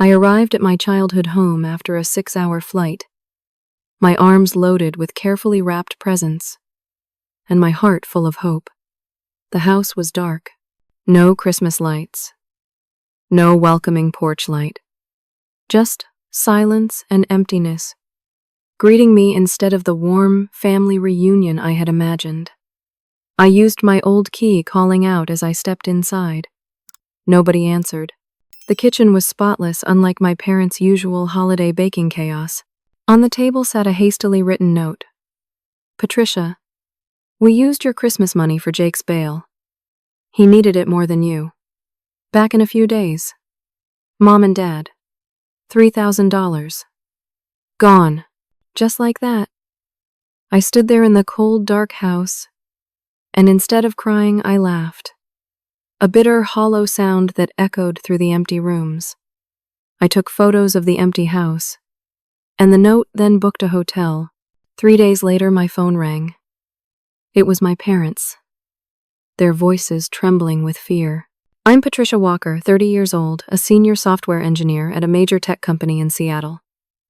I arrived at my childhood home after a 6-hour flight, my arms loaded with carefully wrapped presents, and my heart full of hope. The house was dark. No Christmas lights. No welcoming porch light. Just silence and emptiness, greeting me instead of the warm family reunion I had imagined. I used my old key, calling out as I stepped inside. Nobody answered. The kitchen was spotless, unlike my parents' usual holiday baking chaos. On the table sat a hastily written note. Patricia, we used your Christmas money for Jake's bail. He needed it more than you. Back in a few days. Mom and Dad. $3,000. Gone. Just like that. I stood there in the cold, dark house, and instead of crying, I laughed. A bitter, hollow sound that echoed through the empty rooms. I took photos of the empty house, and the note then booked a hotel. 3 days later, my phone rang. It was my parents, their voices trembling with fear. I'm Patricia Walker, 30 years old, a senior software engineer at a major tech company in Seattle.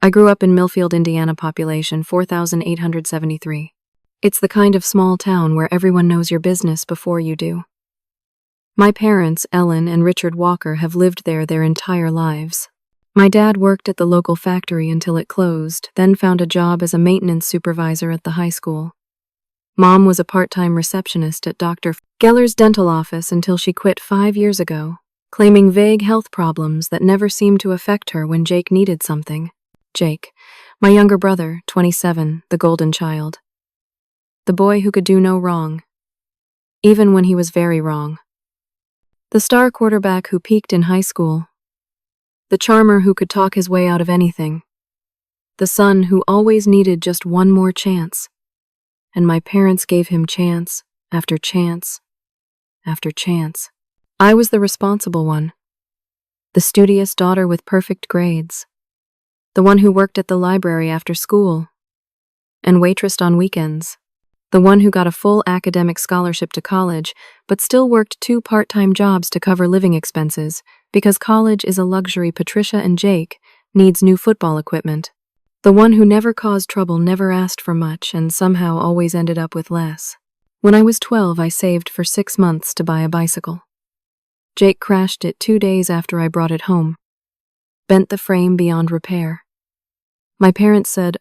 I grew up in Millfield, Indiana, population 4,873. It's the kind of small town where everyone knows your business before you do. My parents, Ellen and Richard Walker, have lived there their entire lives. My dad worked at the local factory until it closed, then found a job as a maintenance supervisor at the high school. Mom was a part-time receptionist at Dr. Geller's dental office until she quit 5 years ago, claiming vague health problems that never seemed to affect her when Jake needed something. Jake, my younger brother, 27, the golden child. The boy who could do no wrong, even when he was very wrong. The star quarterback who peaked in high school. The charmer who could talk his way out of anything. The son who always needed just one more chance. And my parents gave him chance after chance after chance. I was the responsible one. The studious daughter with perfect grades. The one who worked at the library after school and waitressed on weekends. The one who got a full academic scholarship to college, but still worked 2 part-time jobs to cover living expenses because college is a luxury. Patricia and Jake needs new football equipment. The one who never caused trouble, never asked for much, and somehow always ended up with less. When I was 12, I saved for 6 months to buy a bicycle. Jake crashed it 2 days after I brought it home. Bent the frame beyond repair. My parents said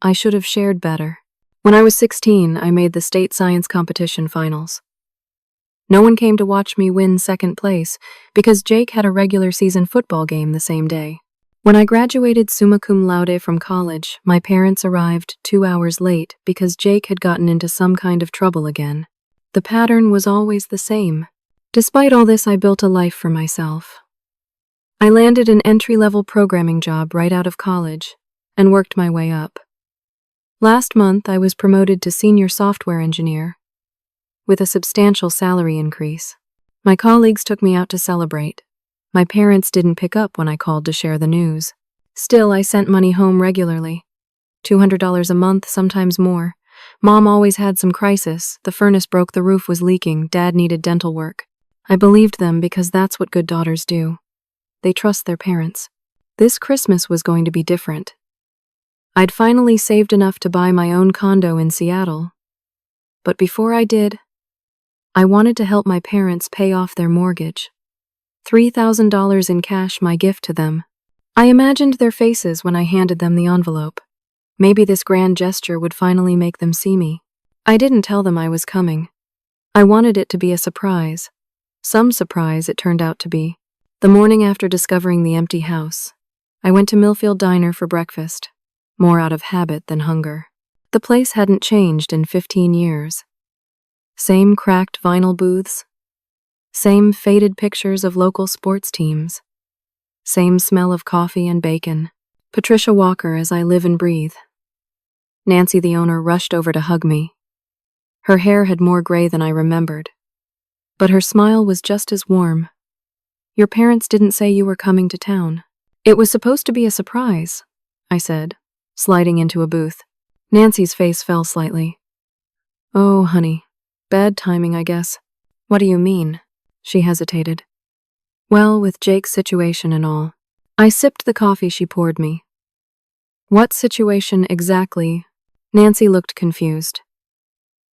I should have shared better. When I was 16, I made the state science competition finals. No one came to watch me win second place because Jake had a regular season football game the same day. When I graduated summa cum laude from college, my parents arrived 2 hours late because Jake had gotten into some kind of trouble again. The pattern was always the same. Despite all this, I built a life for myself. I landed an entry-level programming job right out of college and worked my way up. Last month, I was promoted to senior software engineer with a substantial salary increase. My colleagues took me out to celebrate. My parents didn't pick up when I called to share the news. Still, I sent money home regularly. $200 a month, sometimes more. Mom always had some crisis. The furnace broke, the roof was leaking, Dad needed dental work. I believed them because that's what good daughters do. They trust their parents. This Christmas was going to be different. I'd finally saved enough to buy my own condo in Seattle. But before I did, I wanted to help my parents pay off their mortgage. $3,000 in cash, my gift to them. I imagined their faces when I handed them the envelope. Maybe this grand gesture would finally make them see me. I didn't tell them I was coming. I wanted it to be a surprise. Some surprise it turned out to be. The morning after discovering the empty house, I went to Millfield Diner for breakfast, more out of habit than hunger. The place hadn't changed in 15 years. Same cracked vinyl booths. Same faded pictures of local sports teams. Same smell of coffee and bacon. Patricia Walker as I live and breathe. Nancy, the owner, rushed over to hug me. Her hair had more gray than I remembered, but her smile was just as warm. Your parents didn't say you were coming to town. It was supposed to be a surprise, I said, sliding into a booth. Nancy's face fell slightly. Oh, honey. Bad timing, I guess. What do you mean? She hesitated. Well, with Jake's situation and all, I sipped the coffee she poured me. What situation exactly? Nancy looked confused.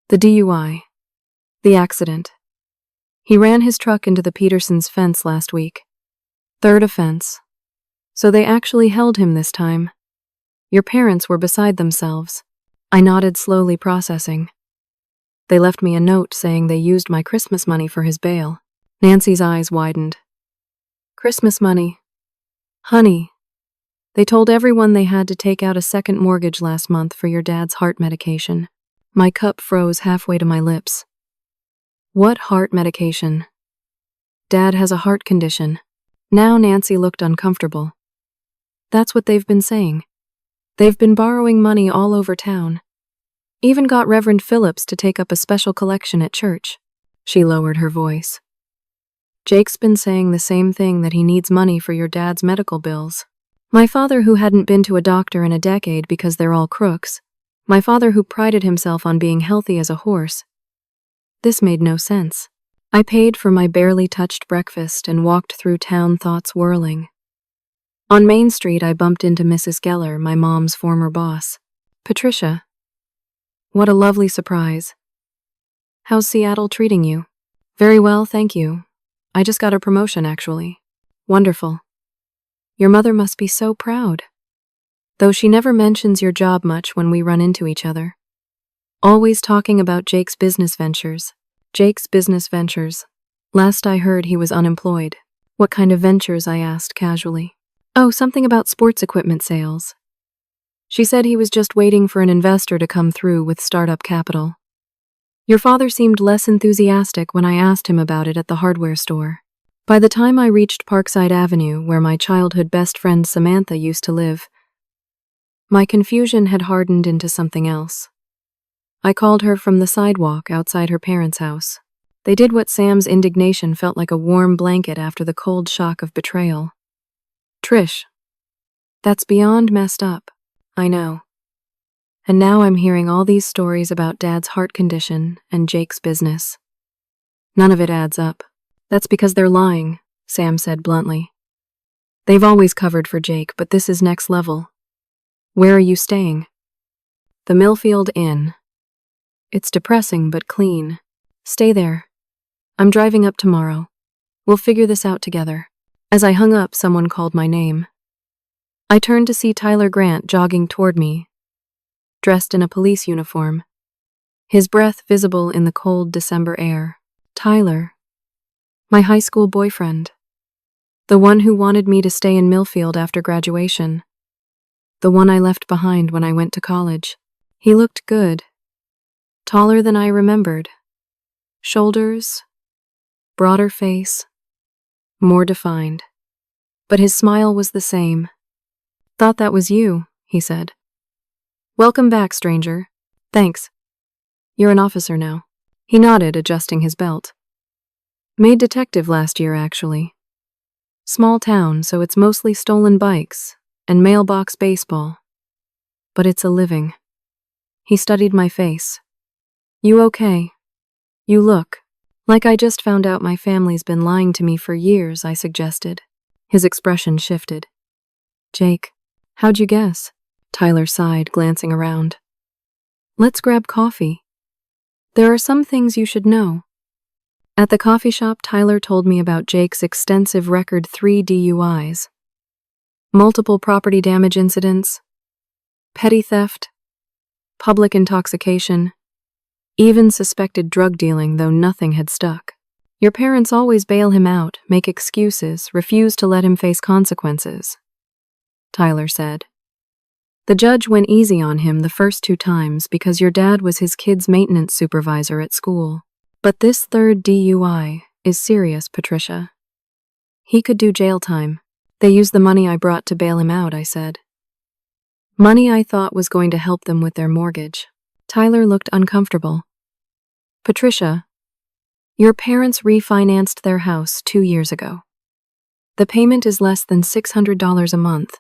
The DUI. The accident. He ran his truck into the Petersons' fence last week. Third offense. So they actually held him this time. Your parents were beside themselves. I nodded, slowly processing. They left me a note saying they used my Christmas money for his bail. Nancy's eyes widened. Christmas money? Honey, they told everyone they had to take out a second mortgage last month for your dad's heart medication. My cup froze halfway to my lips. What heart medication? Dad has a heart condition. Now Nancy looked uncomfortable. That's what they've been saying. They've been borrowing money all over town. Even got Reverend Phillips to take up a special collection at church. She lowered her voice. Jake's been saying the same thing, that he needs money for your dad's medical bills. My father, who hadn't been to a doctor in a decade because they're all crooks. My father, who prided himself on being healthy as a horse. This made no sense. I paid for my barely touched breakfast and walked through town, thoughts whirling. On Main Street, I bumped into Mrs. Geller, my mom's former boss. Patricia. What a lovely surprise. How's Seattle treating you? Very well, thank you. I just got a promotion, actually. Wonderful. Your mother must be so proud. Though she never mentions your job much when we run into each other. Always talking about Jake's business ventures. Jake's business ventures. Last I heard, he was unemployed. What kind of ventures? I asked casually. Oh, something about sports equipment sales. She said he was just waiting for an investor to come through with startup capital. Your father seemed less enthusiastic when I asked him about it at the hardware store. By the time I reached Parkside Avenue, where my childhood best friend Samantha used to live, my confusion had hardened into something else. I called her from the sidewalk outside her parents' house. They did what Sam's indignation felt like a warm blanket after the cold shock of betrayal. Trish. That's beyond messed up. I know. And now I'm hearing all these stories about Dad's heart condition and Jake's business. None of it adds up. That's because they're lying, Sam said bluntly. They've always covered for Jake, but this is next level. Where are you staying? The Millfield Inn. It's depressing but clean. Stay there. I'm driving up tomorrow. We'll figure this out together. As I hung up, someone called my name. I turned to see Tyler Grant jogging toward me, dressed in a police uniform, his breath visible in the cold December air. Tyler. My high school boyfriend. The one who wanted me to stay in Millfield after graduation. The one I left behind when I went to college. He looked good. Taller than I remembered. Shoulders, broader face, more defined. But his smile was the same. Thought that was you, he said. Welcome back, stranger. Thanks. You're an officer now. He nodded, adjusting his belt. Made detective last year, actually. Small town, so it's mostly stolen bikes and mailbox baseball. But it's a living. He studied my face. You okay? You look like I just found out my family's been lying to me for years, I suggested. His expression shifted. Jake, how'd you guess? Tyler sighed, glancing around. Let's grab coffee. There are some things you should know. At the coffee shop, Tyler told me about Jake's extensive record: 3 DUIs, multiple property damage incidents, petty theft, public intoxication, even suspected drug dealing, though nothing had stuck. Your parents always bail him out, make excuses, refuse to let him face consequences, Tyler said. The judge went easy on him the first 2 times because your dad was his kid's maintenance supervisor at school. But this 3rd DUI is serious, Patricia. He could do jail time. They used the money I brought to bail him out, I said. Money I thought was going to help them with their mortgage. Tyler looked uncomfortable. Patricia, your parents refinanced their house 2 years ago. The payment is less than $600 a month.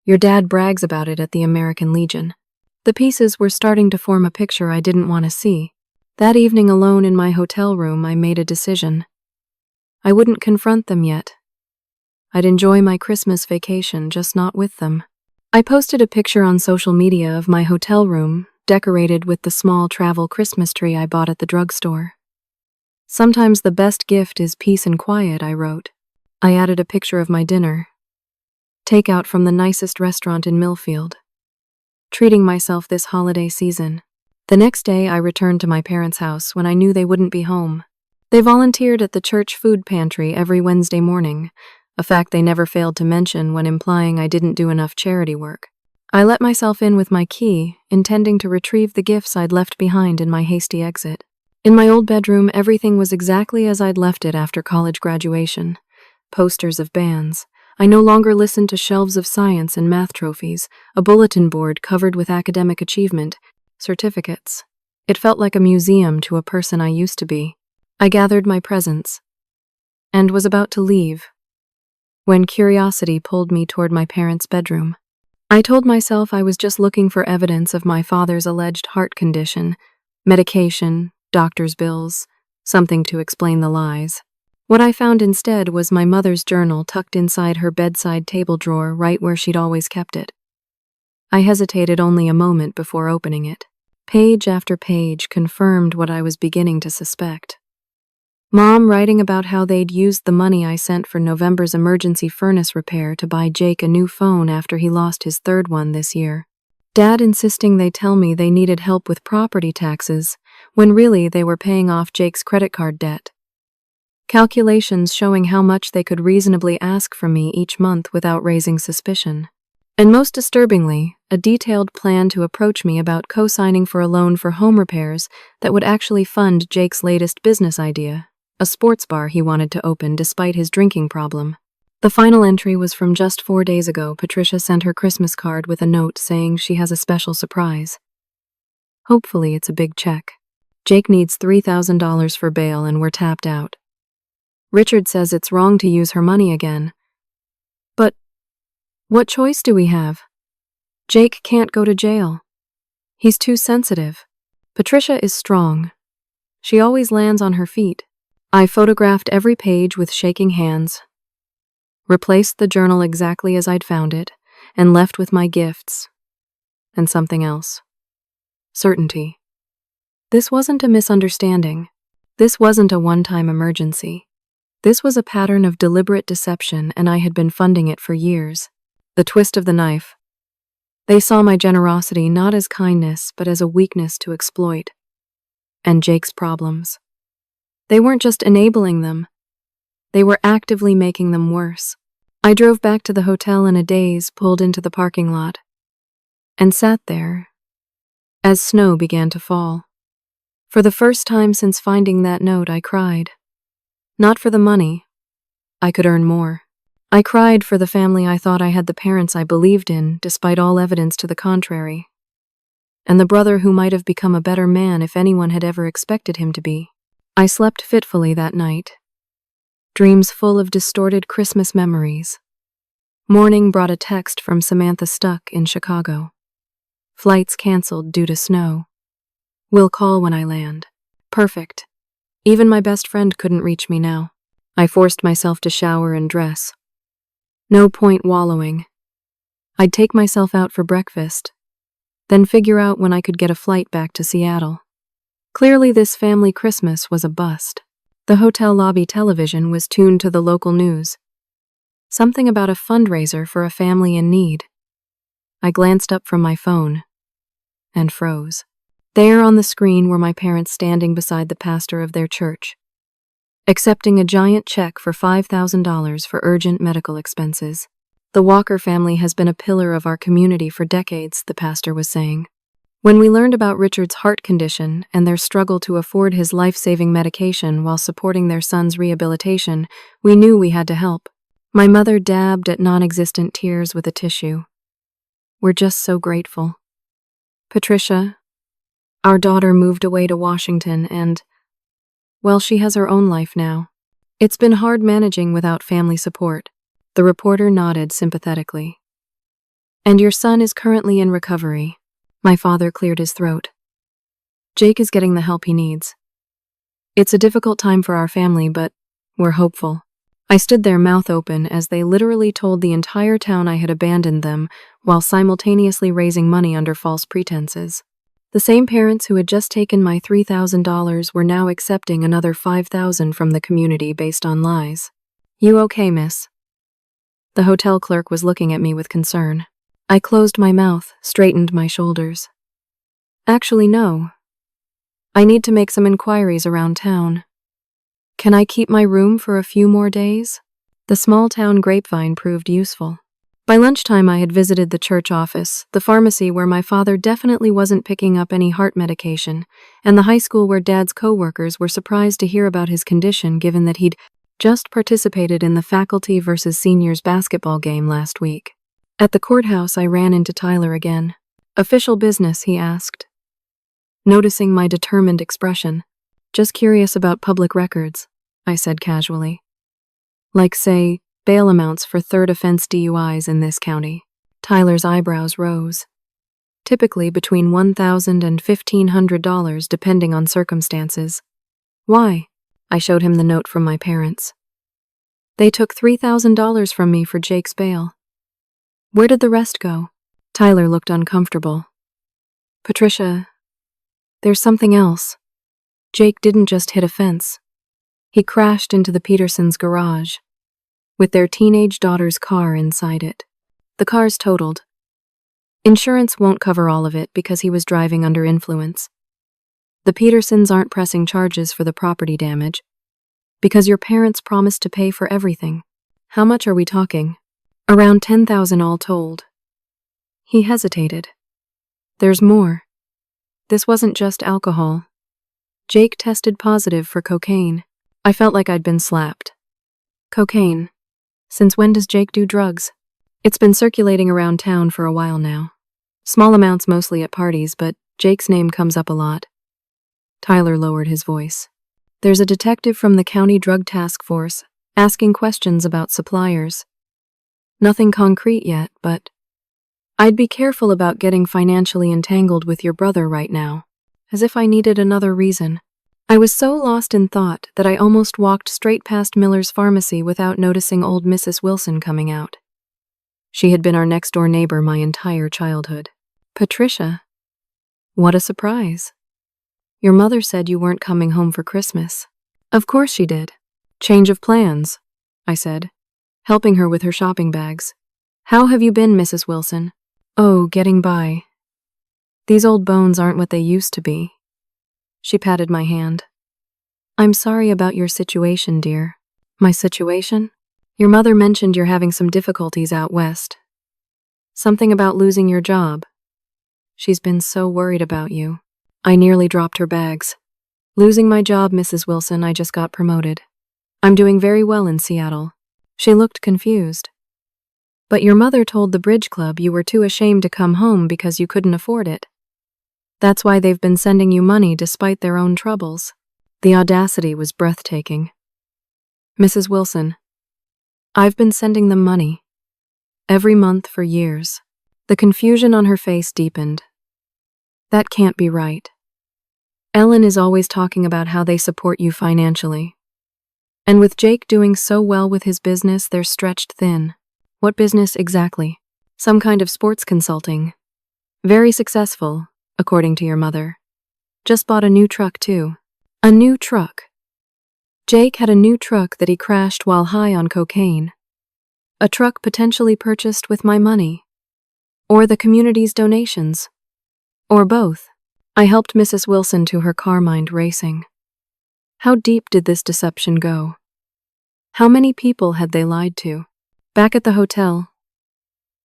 Your dad brags about it at the American Legion. The pieces were starting to form a picture I didn't want to see. That evening, alone in my hotel room, I made a decision. I wouldn't confront them yet. I'd enjoy my Christmas vacation, just not with them. I posted a picture on social media of my hotel room, decorated with the small travel Christmas tree I bought at the drugstore. Sometimes the best gift is peace and quiet, I wrote. I added a picture of my dinner. Takeout from the nicest restaurant in Millfield. Treating myself this holiday season. The next day, I returned to my parents' house when I knew they wouldn't be home. They volunteered at the church food pantry every Wednesday morning, a fact they never failed to mention when implying I didn't do enough charity work. I let myself in with my key, intending to retrieve the gifts I'd left behind in my hasty exit. In my old bedroom, everything was exactly as I'd left it after college graduation. Posters of bands. I no longer listened to shelves of science and math trophies, a bulletin board covered with academic achievement, certificates. It felt like a museum to a person I used to be. I gathered my presents and was about to leave when curiosity pulled me toward my parents' bedroom. I told myself I was just looking for evidence of my father's alleged heart condition, medication, doctor's bills, something to explain the lies. What I found instead was my mother's journal tucked inside her bedside table drawer, right where she'd always kept it. I hesitated only a moment before opening it. Page after page confirmed what I was beginning to suspect. Mom writing about how they'd used the money I sent for November's emergency furnace repair to buy Jake a new phone after he lost his third one this year. Dad insisting they tell me they needed help with property taxes, when really they were paying off Jake's credit card debt. Calculations showing how much they could reasonably ask from me each month without raising suspicion. And most disturbingly, a detailed plan to approach me about co-signing for a loan for home repairs that would actually fund Jake's latest business idea, a sports bar he wanted to open despite his drinking problem. The final entry was from just 4 days ago. Patricia sent her Christmas card with a note saying she has a special surprise. Hopefully it's a big check. Jake needs $3,000 for bail and we're tapped out. Richard says it's wrong to use her money again. But what choice do we have? Jake can't go to jail. He's too sensitive. Patricia is strong. She always lands on her feet. I photographed every page with shaking hands, replaced the journal exactly as I'd found it, and left with my gifts. And something else. Certainty. This wasn't a misunderstanding. This wasn't a one-time emergency. This was a pattern of deliberate deception, and I had been funding it for years. The twist of the knife. They saw my generosity not as kindness, but as a weakness to exploit. And Jake's problems. They weren't just enabling them. They were actively making them worse. I drove back to the hotel in a daze, pulled into the parking lot, and sat there as snow began to fall. For the first time since finding that note, I cried. Not for the money. I could earn more. I cried for the family I thought I had, the parents I believed in, despite all evidence to the contrary, and the brother who might have become a better man if anyone had ever expected him to be. I slept fitfully that night. Dreams full of distorted Christmas memories. Morning brought a text from Samantha stuck in Chicago. Flights canceled due to snow. Will call when I land. Perfect. Even my best friend couldn't reach me now. I forced myself to shower and dress. No point wallowing. I'd take myself out for breakfast, then figure out when I could get a flight back to Seattle. Clearly this family Christmas was a bust. The hotel lobby television was tuned to the local news. Something about a fundraiser for a family in need. I glanced up from my phone and froze. There on the screen were my parents standing beside the pastor of their church, accepting a giant check for $5,000 for urgent medical expenses. The Walker family has been a pillar of our community for decades, the pastor was saying. When we learned about Richard's heart condition and their struggle to afford his life-saving medication while supporting their son's rehabilitation, we knew we had to help. My mother dabbed at non-existent tears with a tissue. We're just so grateful. Patricia, our daughter, moved away to Washington and, well, she has her own life now. It's been hard managing without family support. The reporter nodded sympathetically. And your son is currently in recovery. My father cleared his throat. Jake is getting the help he needs. It's a difficult time for our family, but we're hopeful. I stood there mouth open as they literally told the entire town I had abandoned them while simultaneously raising money under false pretenses. The same parents who had just taken my $3,000 were now accepting another $5,000 from the community based on lies. "You okay, miss?" The hotel clerk was looking at me with concern. I closed my mouth, straightened my shoulders. "Actually, no. I need to make some inquiries around town. Can I keep my room for a few more days?" The small-town grapevine proved useful. By lunchtime, I had visited the church office, the pharmacy where my father definitely wasn't picking up any heart medication, and the high school where Dad's co-workers were surprised to hear about his condition given that he'd just participated in the faculty versus seniors basketball game last week. At the courthouse, I ran into Tyler again. "Official business?" he asked. Noticing my determined expression. "Just curious about public records," I said casually. "Like, say, bail amounts for third offense DUIs in this county." Tyler's eyebrows rose. "Typically between $1,000 and $1,500 depending on circumstances." "Why?" I showed him the note from my parents. "They took $3,000 from me for Jake's bail." "Where did the rest go?" Tyler looked uncomfortable. "Patricia, there's something else. Jake didn't just hit a fence. He crashed into the Petersons' garage, with their teenage daughter's car inside it. The car's totaled. Insurance won't cover all of it because he was driving under influence. The Petersons aren't pressing charges for the property damage, because your parents promised to pay for everything." "How much are we talking?" "Around $10,000 all told." He hesitated. "There's more. This wasn't just alcohol. Jake tested positive for cocaine." I felt like I'd been slapped. "Cocaine? Since when does Jake do drugs?" "It's been circulating around town for a while now. Small amounts mostly at parties, but Jake's name comes up a lot." Tyler lowered his voice. "There's a detective from the county drug task force asking questions about suppliers. Nothing concrete yet, but I'd be careful about getting financially entangled with your brother right now." As if I needed another reason. I was so lost in thought that I almost walked straight past Miller's pharmacy without noticing old Mrs. Wilson coming out. She had been our next-door neighbor my entire childhood. "Patricia, what a surprise. Your mother said you weren't coming home for Christmas." "Of course she did. Change of plans," I said, helping her with her shopping bags. "How have you been, Mrs. Wilson?" "Oh, getting by. These old bones aren't what they used to be." She patted my hand. "I'm sorry about your situation, dear." "My situation?" "Your mother mentioned you're having some difficulties out west. Something about losing your job. She's been so worried about you." I nearly dropped her bags. "Losing my job, Mrs. Wilson, I just got promoted. I'm doing very well in Seattle." She looked confused. "But your mother told the bridge club you were too ashamed to come home because you couldn't afford it. That's why they've been sending you money despite their own troubles." The audacity was breathtaking. "Mrs. Wilson, I've been sending them money. Every month for years." The confusion on her face deepened. "That can't be right. Ellen is always talking about how they support you financially. And with Jake doing so well with his business, they're stretched thin." "What business exactly?" "Some kind of sports consulting. Very successful, according to your mother. Just bought a new truck, too." "A new truck?" Jake had a new truck that he crashed while high on cocaine. A truck potentially purchased with my money. Or the community's donations. Or both. I helped Mrs. Wilson to her car, mind racing. How deep did this deception go? How many people had they lied to? Back at the hotel,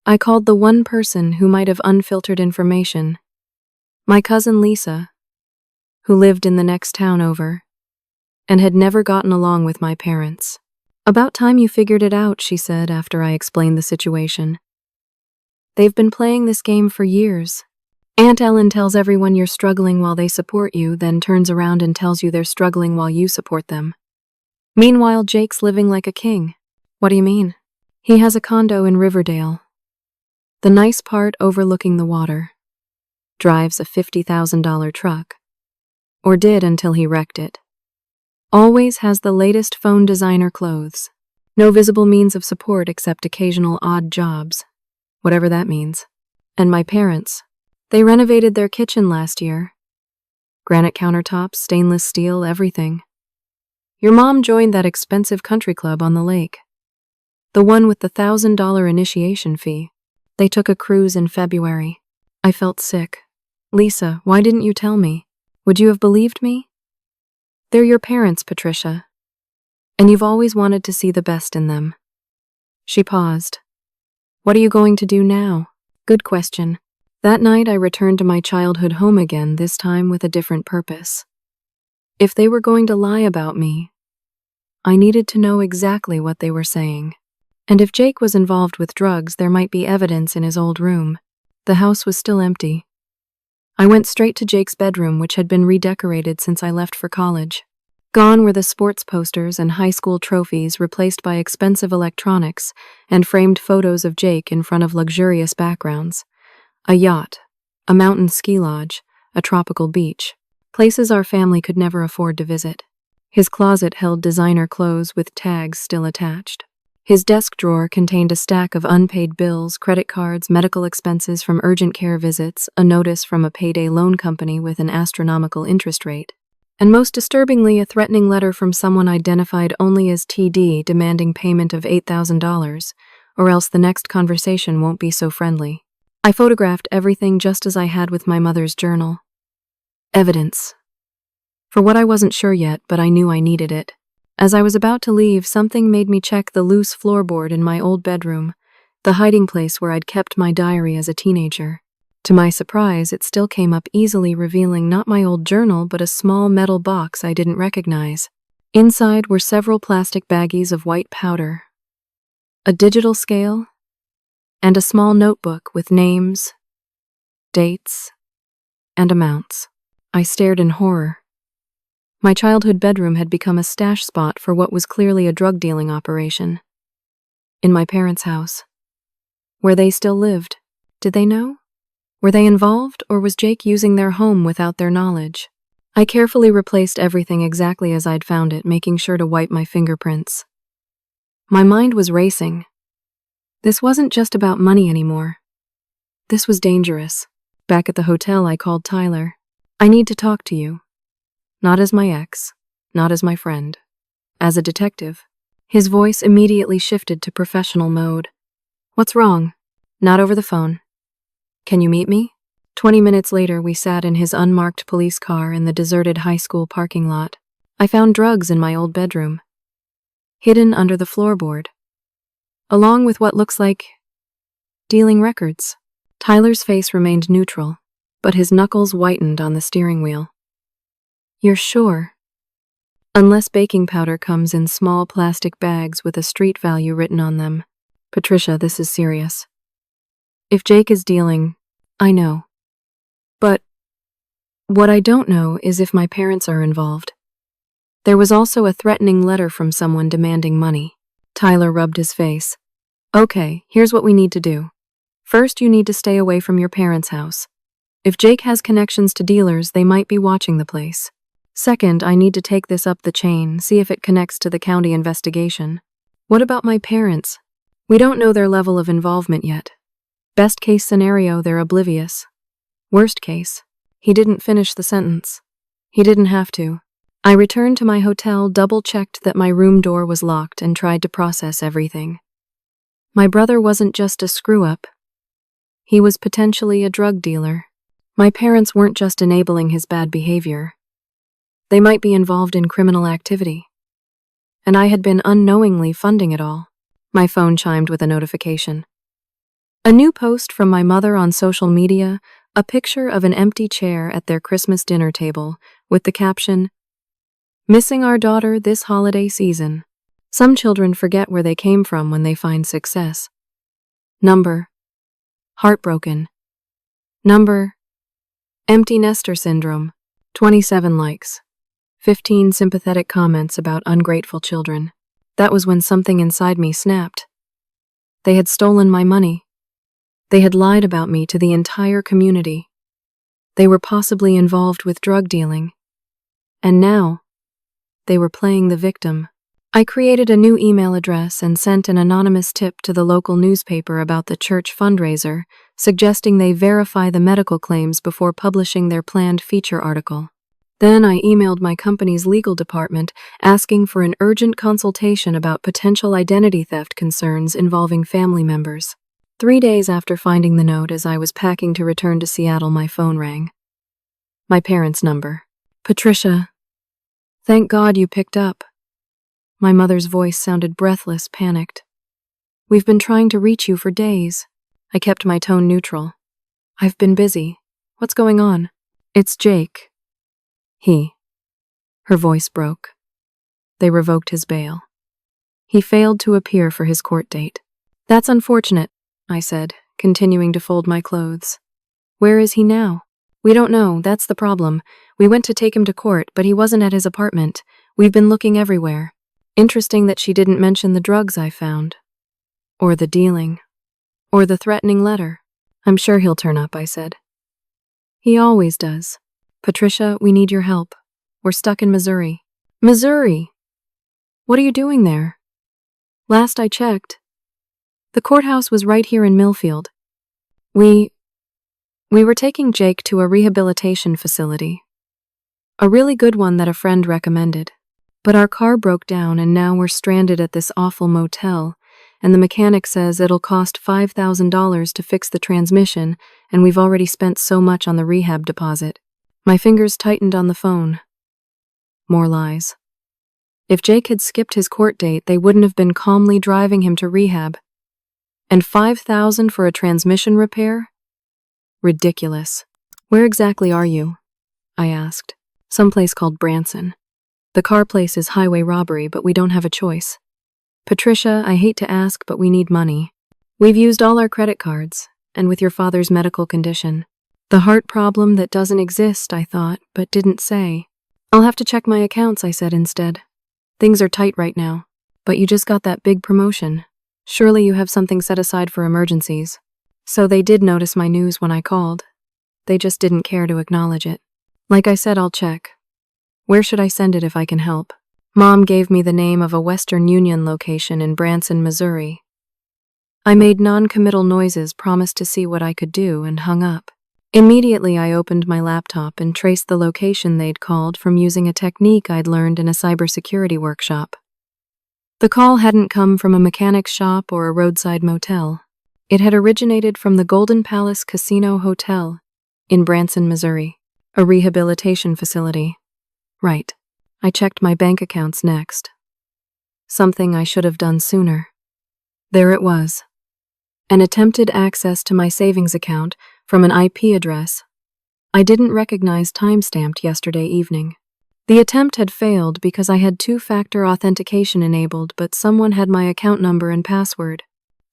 I called the one person who might have unfiltered information. My cousin Lisa, who lived in the next town over, and had never gotten along with my parents. "About time you figured it out," she said after I explained the situation. "They've been playing this game for years. Aunt Ellen tells everyone you're struggling while they support you, then turns around and tells you they're struggling while you support them. Meanwhile, Jake's living like a king." "What do you mean?" "He has a condo in Riverdale. The nice part overlooking the water. Drives a $50,000 truck. Or did until he wrecked it. Always has the latest phone designer clothes. No visible means of support except occasional odd jobs, whatever that means. And my parents. They renovated their kitchen last year. Granite countertops, stainless steel, everything. Your mom joined that expensive country club on the lake. The one with the $1,000 initiation fee. They took a cruise in February. I felt sick. Lisa, why didn't you tell me? Would you have believed me? They're your parents, Patricia. And you've always wanted to see the best in them. She paused. What are you going to do now? Good question. That night I returned to my childhood home again, this time with a different purpose. If they were going to lie about me, I needed to know exactly what they were saying. And if Jake was involved with drugs, there might be evidence in his old room. The house was still empty. I went straight to Jake's bedroom, which had been redecorated since I left for college. Gone were the sports posters and high school trophies, replaced by expensive electronics and framed photos of Jake in front of luxurious backgrounds. A yacht, a mountain ski lodge, a tropical beach. Places our family could never afford to visit. His closet held designer clothes with tags still attached. His desk drawer contained a stack of unpaid bills, credit cards, medical expenses from urgent care visits, a notice from a payday loan company with an astronomical interest rate, and most disturbingly, a threatening letter from someone identified only as TD demanding payment of $8,000, or else the next conversation won't be so friendly. I photographed everything just as I had with my mother's journal. Evidence. For what I wasn't sure yet, but I knew I needed it. As I was about to leave, something made me check the loose floorboard in my old bedroom, the hiding place where I'd kept my diary as a teenager. To my surprise, it still came up easily, revealing not my old journal, but a small metal box I didn't recognize. Inside were several plastic baggies of white powder, a digital scale, and a small notebook with names, dates, and amounts. I stared in horror. My childhood bedroom had become a stash spot for what was clearly a drug dealing operation. In my parents' house. Where they still lived. Did they know? Were they involved, or was Jake using their home without their knowledge? I carefully replaced everything exactly as I'd found it, making sure to wipe my fingerprints. My mind was racing. This wasn't just about money anymore. This was dangerous. Back at the hotel, I called Tyler. I need to talk to you. Not as my ex, not as my friend. As a detective. His voice immediately shifted to professional mode. What's wrong? Not over the phone. Can you meet me? 20 minutes later, we sat in his unmarked police car in the deserted high school parking lot. I found drugs in my old bedroom, hidden under the floorboard, along with what looks like dealing records. Tyler's face remained neutral, but his knuckles whitened on the steering wheel. You're sure? Unless baking powder comes in small plastic bags with a street value written on them. Patricia, this is serious. If Jake is dealing, I know. But what I don't know is if my parents are involved. There was also a threatening letter from someone demanding money. Tyler rubbed his face. Okay, here's what we need to do. First, you need to stay away from your parents' house. If Jake has connections to dealers, they might be watching the place. Second, I need to take this up the chain, see if it connects to the county investigation. What about my parents? We don't know their level of involvement yet. Best case scenario, they're oblivious. Worst case, he didn't finish the sentence. He didn't have to. I returned to my hotel, double-checked that my room door was locked, and tried to process everything. My brother wasn't just a screw-up. He was potentially a drug dealer. My parents weren't just enabling his bad behavior. They might be involved in criminal activity. And I had been unknowingly funding it all. My phone chimed with a notification. A new post from my mother on social media, a picture of an empty chair at their Christmas dinner table, with the caption, "Missing our daughter this holiday season. Some children forget where they came from when they find success." Number, heartbroken. Number, empty nester syndrome. 27 likes. 15 sympathetic comments about ungrateful children. That was when something inside me snapped. They had stolen my money. They had lied about me to the entire community. They were possibly involved with drug dealing. And now, they were playing the victim. I created a new email address and sent an anonymous tip to the local newspaper about the church fundraiser, suggesting they verify the medical claims before publishing their planned feature article. Then I emailed my company's legal department asking for an urgent consultation about potential identity theft concerns involving family members. 3 days after finding the note, as I was packing to return to Seattle, my phone rang. My parents' number. "Patricia, thank God you picked up." My mother's voice sounded breathless, panicked. "We've been trying to reach you for days." I kept my tone neutral. "I've been busy. What's going on?" "It's Jake. Her voice broke. "They revoked his bail. He failed to appear for his court date." "That's unfortunate," I said, continuing to fold my clothes. "Where is he now?" "We don't know, that's the problem. We went to take him to court, but he wasn't at his apartment. We've been looking everywhere." Interesting that she didn't mention the drugs I found. Or the dealing. Or the threatening letter. "I'm sure he'll turn up," I said. "He always does." "Patricia, we need your help. We're stuck in Missouri." "Missouri? What are you doing there?" "Last I checked, the courthouse was right here in Millfield. We were taking Jake to a rehabilitation facility. A really good one that a friend recommended. But our car broke down and now we're stranded at this awful motel, and the mechanic says it'll cost $5,000 to fix the transmission, and we've already spent so much on the rehab deposit." My fingers tightened on the phone. More lies. If Jake had skipped his court date, they wouldn't have been calmly driving him to rehab. And $5,000 for a transmission repair? Ridiculous. "Where exactly are you?" I asked. "Someplace called Branson. The car place is highway robbery, but we don't have a choice." "Patricia, I hate to ask, but we need money. We've used all our credit cards, and with your father's medical condition. The heart problem that doesn't exist, I thought, but didn't say." "I'll have to check my accounts," I said instead. "Things are tight right now. But you just got that big promotion. Surely you have something set aside for emergencies." So they did notice my news when I called. They just didn't care to acknowledge it. "Like I said, I'll check. Where should I send it if I can help?" Mom gave me the name of a Western Union location in Branson, Missouri. I made non-committal noises, promised to see what I could do, and hung up. Immediately, I opened my laptop and traced the location they'd called from using a technique I'd learned in a cybersecurity workshop. The call hadn't come from a mechanic's shop or a roadside motel. It had originated from the Golden Palace Casino Hotel in Branson, Missouri, a rehabilitation facility. Right. I checked my bank accounts next. Something I should have done sooner. There it was. An attempted access to my savings account from an IP address I didn't recognize timestamped yesterday evening. The attempt had failed because I had two-factor authentication enabled, but someone had my account number and password.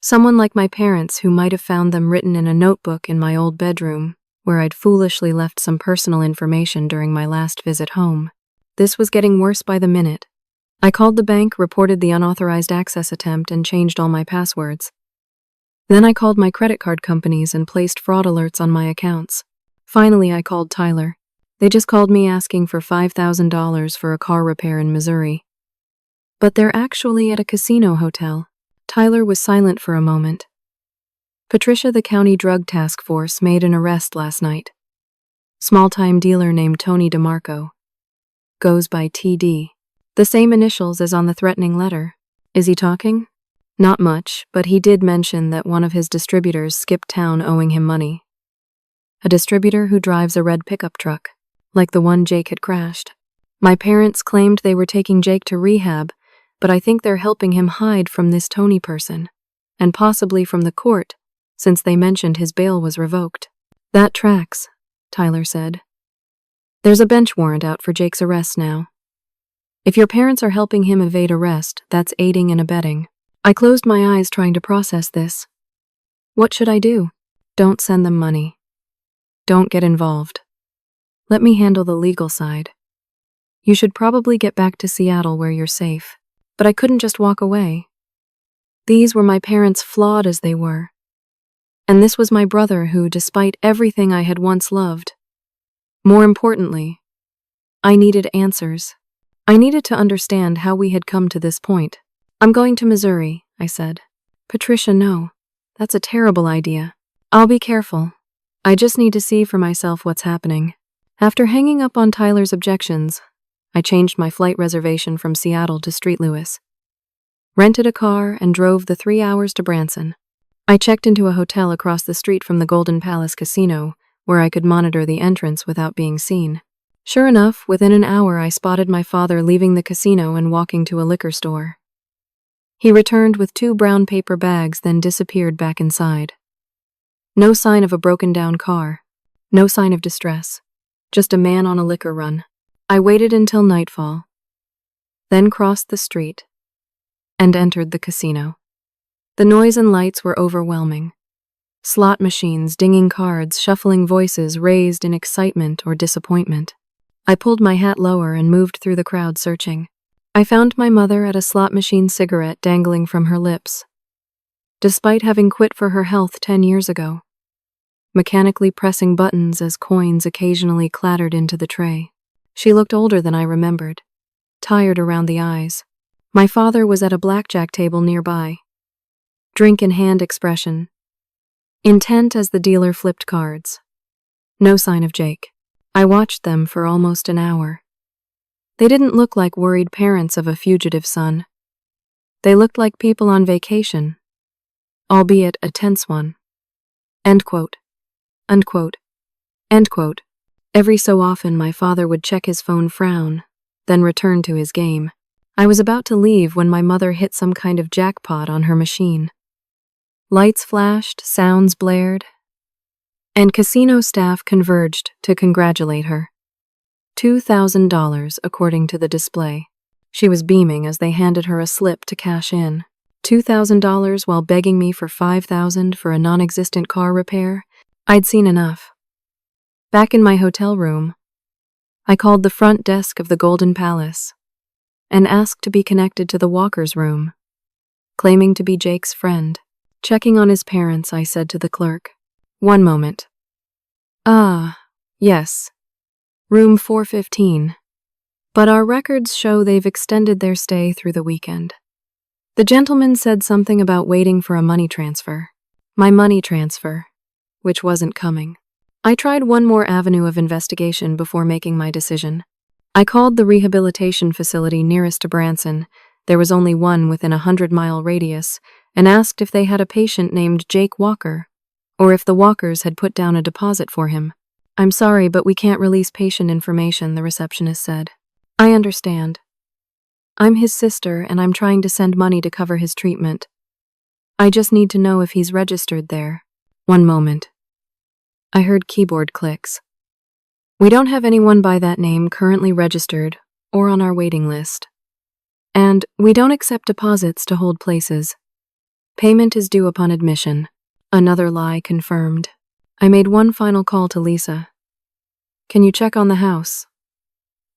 Someone like my parents who might have found them written in a notebook in my old bedroom, where I'd foolishly left some personal information during my last visit home. This was getting worse by the minute. I called the bank, reported the unauthorized access attempt, and changed all my passwords. Then I called my credit card companies and placed fraud alerts on my accounts. Finally, I called Tyler. They just called me asking for $5,000 for a car repair in Missouri. But they're actually at a casino hotel. Tyler was silent for a moment. "Patricia, the county drug task force made an arrest last night. Small-time dealer named Tony DeMarco. Goes by TD. The same initials as on the threatening letter. Is he talking?" "Not much, but he did mention that one of his distributors skipped town owing him money. A distributor who drives a red pickup truck, like the one Jake had crashed. My parents claimed they were taking Jake to rehab, but I think they're helping him hide from this Tony person, and possibly from the court, since they mentioned his bail was revoked." "That tracks," Tyler said. "There's a bench warrant out for Jake's arrest now. If your parents are helping him evade arrest, that's aiding and abetting." I closed my eyes trying to process this. What should I do? Don't send them money. Don't get involved. Let me handle the legal side. You should probably get back to Seattle where you're safe. But I couldn't just walk away. These were my parents, flawed as they were. And this was my brother who, despite everything I had once loved. More importantly, I needed answers. I needed to understand how we had come to this point. I'm going to Missouri, I said. Patricia, no. That's a terrible idea. I'll be careful. I just need to see for myself what's happening. After hanging up on Tyler's objections, I changed my flight reservation from Seattle to St. Louis, rented a car, and drove the 3 hours to Branson. I checked into a hotel across the street from the Golden Palace Casino, where I could monitor the entrance without being seen. Sure enough, within an hour I spotted my father leaving the casino and walking to a liquor store. He returned with 2 brown paper bags, then disappeared back inside. No sign of a broken-down car. No sign of distress. Just a man on a liquor run. I waited until nightfall, then crossed the street and entered the casino. The noise and lights were overwhelming. Slot machines, dinging cards, shuffling voices raised in excitement or disappointment. I pulled my hat lower and moved through the crowd searching. I found my mother at a slot machine, cigarette dangling from her lips. Despite having quit for her health 10 years ago, mechanically pressing buttons as coins occasionally clattered into the tray. She looked older than I remembered, tired around the eyes. My father was at a blackjack table nearby, drink in hand expression, intent as the dealer flipped cards. No sign of Jake. I watched them for almost an hour. They didn't look like worried parents of a fugitive son. They looked like people on vacation, albeit a tense one. End quote. Unquote. End quote. Every so often my father would check his phone, frown, then return to his game. I was about to leave when my mother hit some kind of jackpot on her machine. Lights flashed, sounds blared, and casino staff converged to congratulate her. $2,000 according to the display. She was beaming as they handed her a slip to cash in. $2,000 while begging me for $5,000 for a non-existent car repair? I'd seen enough. Back in my hotel room, I called the front desk of the Golden Palace and asked to be connected to the Walker's room, claiming to be Jake's friend. Checking on his parents, I said to the clerk, "One moment. Ah, yes. Room 415. But our records show they've extended their stay through the weekend." The gentleman said something about waiting for a money transfer. My money transfer, which wasn't coming. I tried one more avenue of investigation before making my decision. I called the rehabilitation facility nearest to Branson. There was only one within a 100-mile radius, and asked if they had a patient named Jake Walker, or if the Walkers had put down a deposit for him. "I'm sorry, but we can't release patient information," the receptionist said. "I understand. I'm his sister, and I'm trying to send money to cover his treatment. I just need to know if he's registered there." One moment. I heard keyboard clicks. "We don't have anyone by that name currently registered or on our waiting list. And we don't accept deposits to hold places. Payment is due upon admission." Another lie confirmed. I made one final call to Lisa. "Can you check on the house?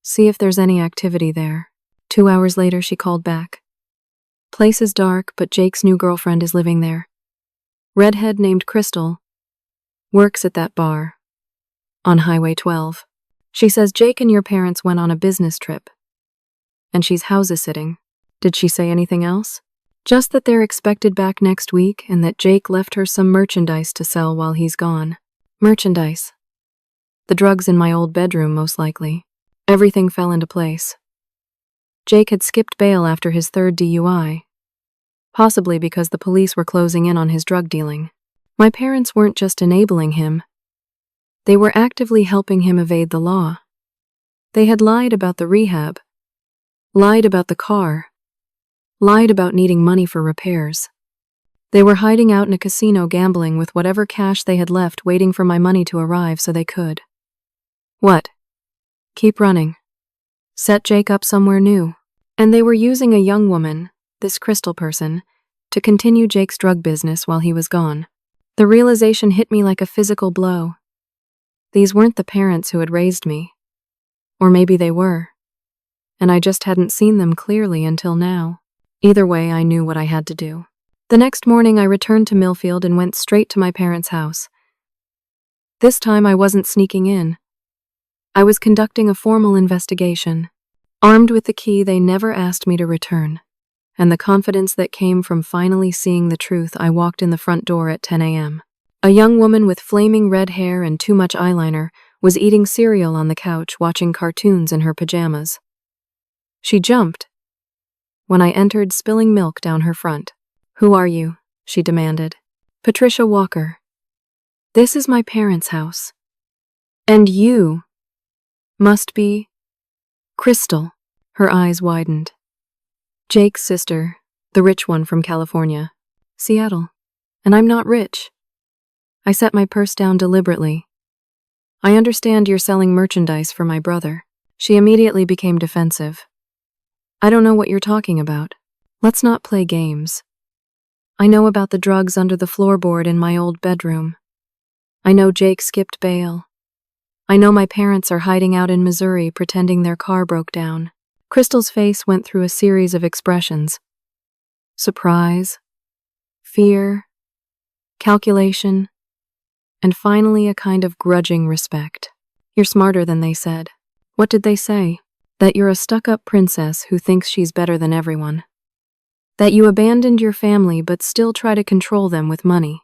See if there's any activity there." 2 hours later, she called back. "Place is dark, but Jake's new girlfriend is living there. Redhead named Crystal. Works at that bar on Highway 12. She says Jake and your parents went on a business trip, and she's house-sitting." Did she say anything else? Just that they're expected back next week and that Jake left her some merchandise to sell while he's gone. Merchandise. The drugs in my old bedroom, most likely. Everything fell into place. Jake had skipped bail after his 3rd DUI, possibly because the police were closing in on his drug dealing. My parents weren't just enabling him. They were actively helping him evade the law. They had lied about the rehab, lied about the car, lied about needing money for repairs. They were hiding out in a casino gambling with whatever cash they had left, waiting for my money to arrive so they could. What? Keep running. Set Jake up somewhere new. And they were using a young woman, this Crystal person, to continue Jake's drug business while he was gone. The realization hit me like a physical blow. These weren't the parents who had raised me. Or maybe they were. And I just hadn't seen them clearly until now. Either way, I knew what I had to do. The next morning, I returned to Millfield and went straight to my parents' house. This time, I wasn't sneaking in. I was conducting a formal investigation. Armed with the key they never asked me to return, and the confidence that came from finally seeing the truth, I walked in the front door at 10 a.m. A young woman with flaming red hair and too much eyeliner was eating cereal on the couch, watching cartoons in her pajamas. She jumped when I entered, spilling milk down her front. "Who are you?" she demanded. "Patricia Walker. This is my parents' house. And you must be Crystal." Her eyes widened. "Jake's sister, the rich one from California, Seattle. And I'm not rich." I set my purse down deliberately. "I understand you're selling merchandise for my brother." She immediately became defensive. "I don't know what you're talking about. Let's not play games. I know about the drugs under the floorboard in my old bedroom. I know Jake skipped bail. I know my parents are hiding out in Missouri pretending their car broke down." Crystal's face went through a series of expressions. Surprise, fear, calculation, and finally a kind of grudging respect. "You're smarter than they said." "What did they say?" "That you're a stuck-up princess who thinks she's better than everyone. That you abandoned your family but still try to control them with money."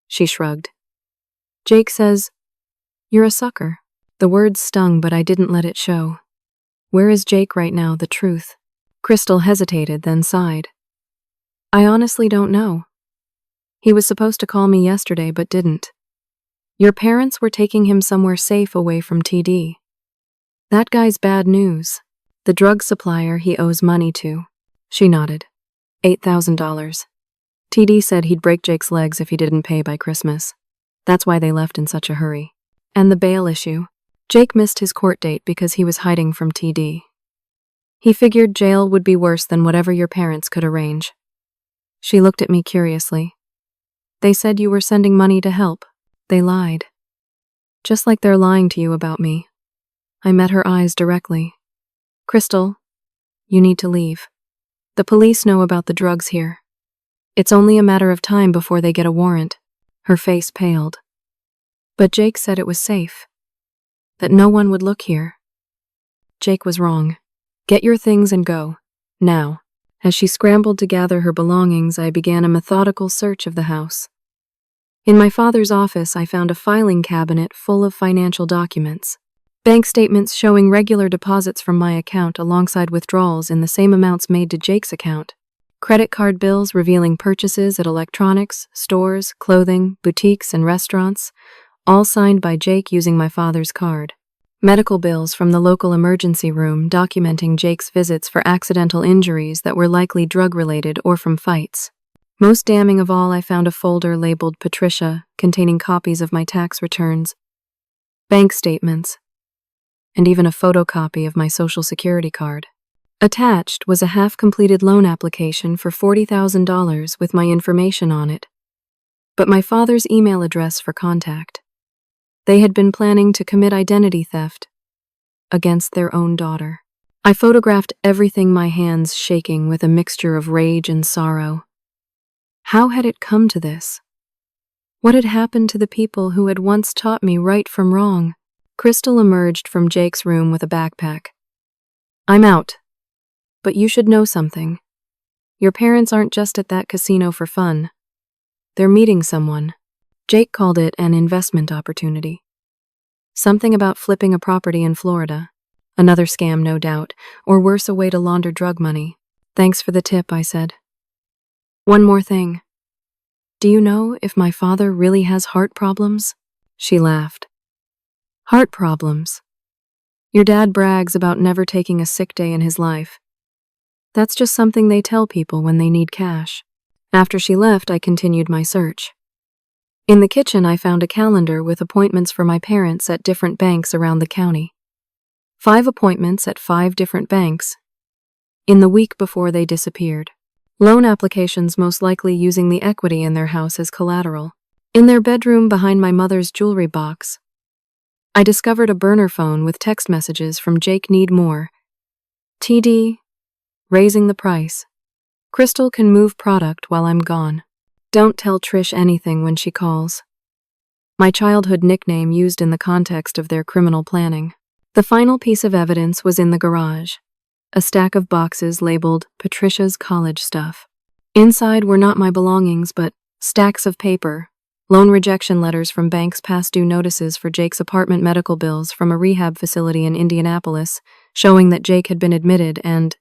She shrugged. "Jake says you're a sucker." The words stung, but I didn't let it show. "Where is Jake right now, the truth?" Crystal hesitated, then sighed. "I honestly don't know. He was supposed to call me yesterday but didn't. Your parents were taking him somewhere safe away from TD. That guy's bad news. The drug supplier he owes money to." She nodded. $8,000. TD said he'd break Jake's legs if he didn't pay by Christmas. That's why they left in such a hurry. And the bail issue. Jake missed his court date because he was hiding from TD. He figured jail would be worse than whatever your parents could arrange. She looked at me curiously. "They said you were sending money to help." "They lied. Just like they're lying to you about me." I met her eyes directly. "Crystal, you need to leave. The police know about the drugs here. It's only a matter of time before they get a warrant." Her face paled. "But Jake said it was safe. That no one would look here." "Jake was wrong. Get your things and go. Now." As she scrambled to gather her belongings, I began a methodical search of the house. In my father's office, I found a filing cabinet full of financial documents. Bank statements showing regular deposits from my account alongside withdrawals in the same amounts made to Jake's account. Credit card bills revealing purchases at electronics, stores, clothing, boutiques, and restaurants, all signed by Jake using my father's card. Medical bills from the local emergency room documenting Jake's visits for accidental injuries that were likely drug-related or from fights. Most damning of all, I found a folder labeled Patricia containing copies of my tax returns, bank statements, and even a photocopy of my Social Security card. Attached was a half-completed loan application for $40,000 with my information on it, but my father's email address for contact. They had been planning to commit identity theft against their own daughter. I photographed everything, my hands shaking with a mixture of rage and sorrow. How had it come to this? What had happened to the people who had once taught me right from wrong? Crystal emerged from Jake's room with a backpack. "I'm out. But you should know something. Your parents aren't just at that casino for fun. They're meeting someone." Jake called it an investment opportunity. Something about flipping a property in Florida. Another scam, no doubt, or worse, a way to launder drug money. "Thanks for the tip," I said. "One more thing. Do you know if my father really has heart problems?" She laughed. "Heart problems? Your dad brags about never taking a sick day in his life. That's just something they tell people when they need cash." After she left, I continued my search. In the kitchen, I found a calendar with appointments for my parents at different banks around the county. 5 appointments at 5 different banks in the week before they disappeared. Loan applications, most likely using the equity in their house as collateral. In their bedroom behind my mother's jewelry box, I discovered a burner phone with text messages from Jake. "Need more. TD. Raising the price. Crystal can move product while I'm gone. Don't tell Trish anything when she calls." My childhood nickname used in the context of their criminal planning. The final piece of evidence was in the garage. a stack of boxes labeled Patricia's college stuff. Inside were not my belongings, but stacks of paper, loan rejection letters from banks, past due notices for Jake's apartment, medical bills from a rehab facility in Indianapolis, showing that Jake had been admitted and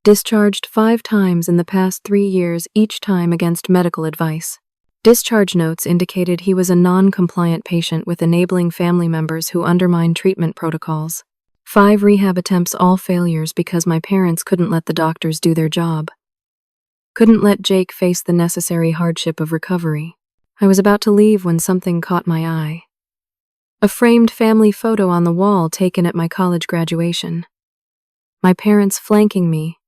discharged 5 times in the past 3 years, each time against medical advice. Discharge notes indicated he was a non-compliant patient with enabling family members who undermined treatment protocols. 5 rehab attempts, all failures because my parents couldn't let the doctors do their job. Couldn't let Jake face the necessary hardship of recovery. I was about to leave when something caught my eye. A framed family photo on the wall taken at my college graduation. My parents flanking me.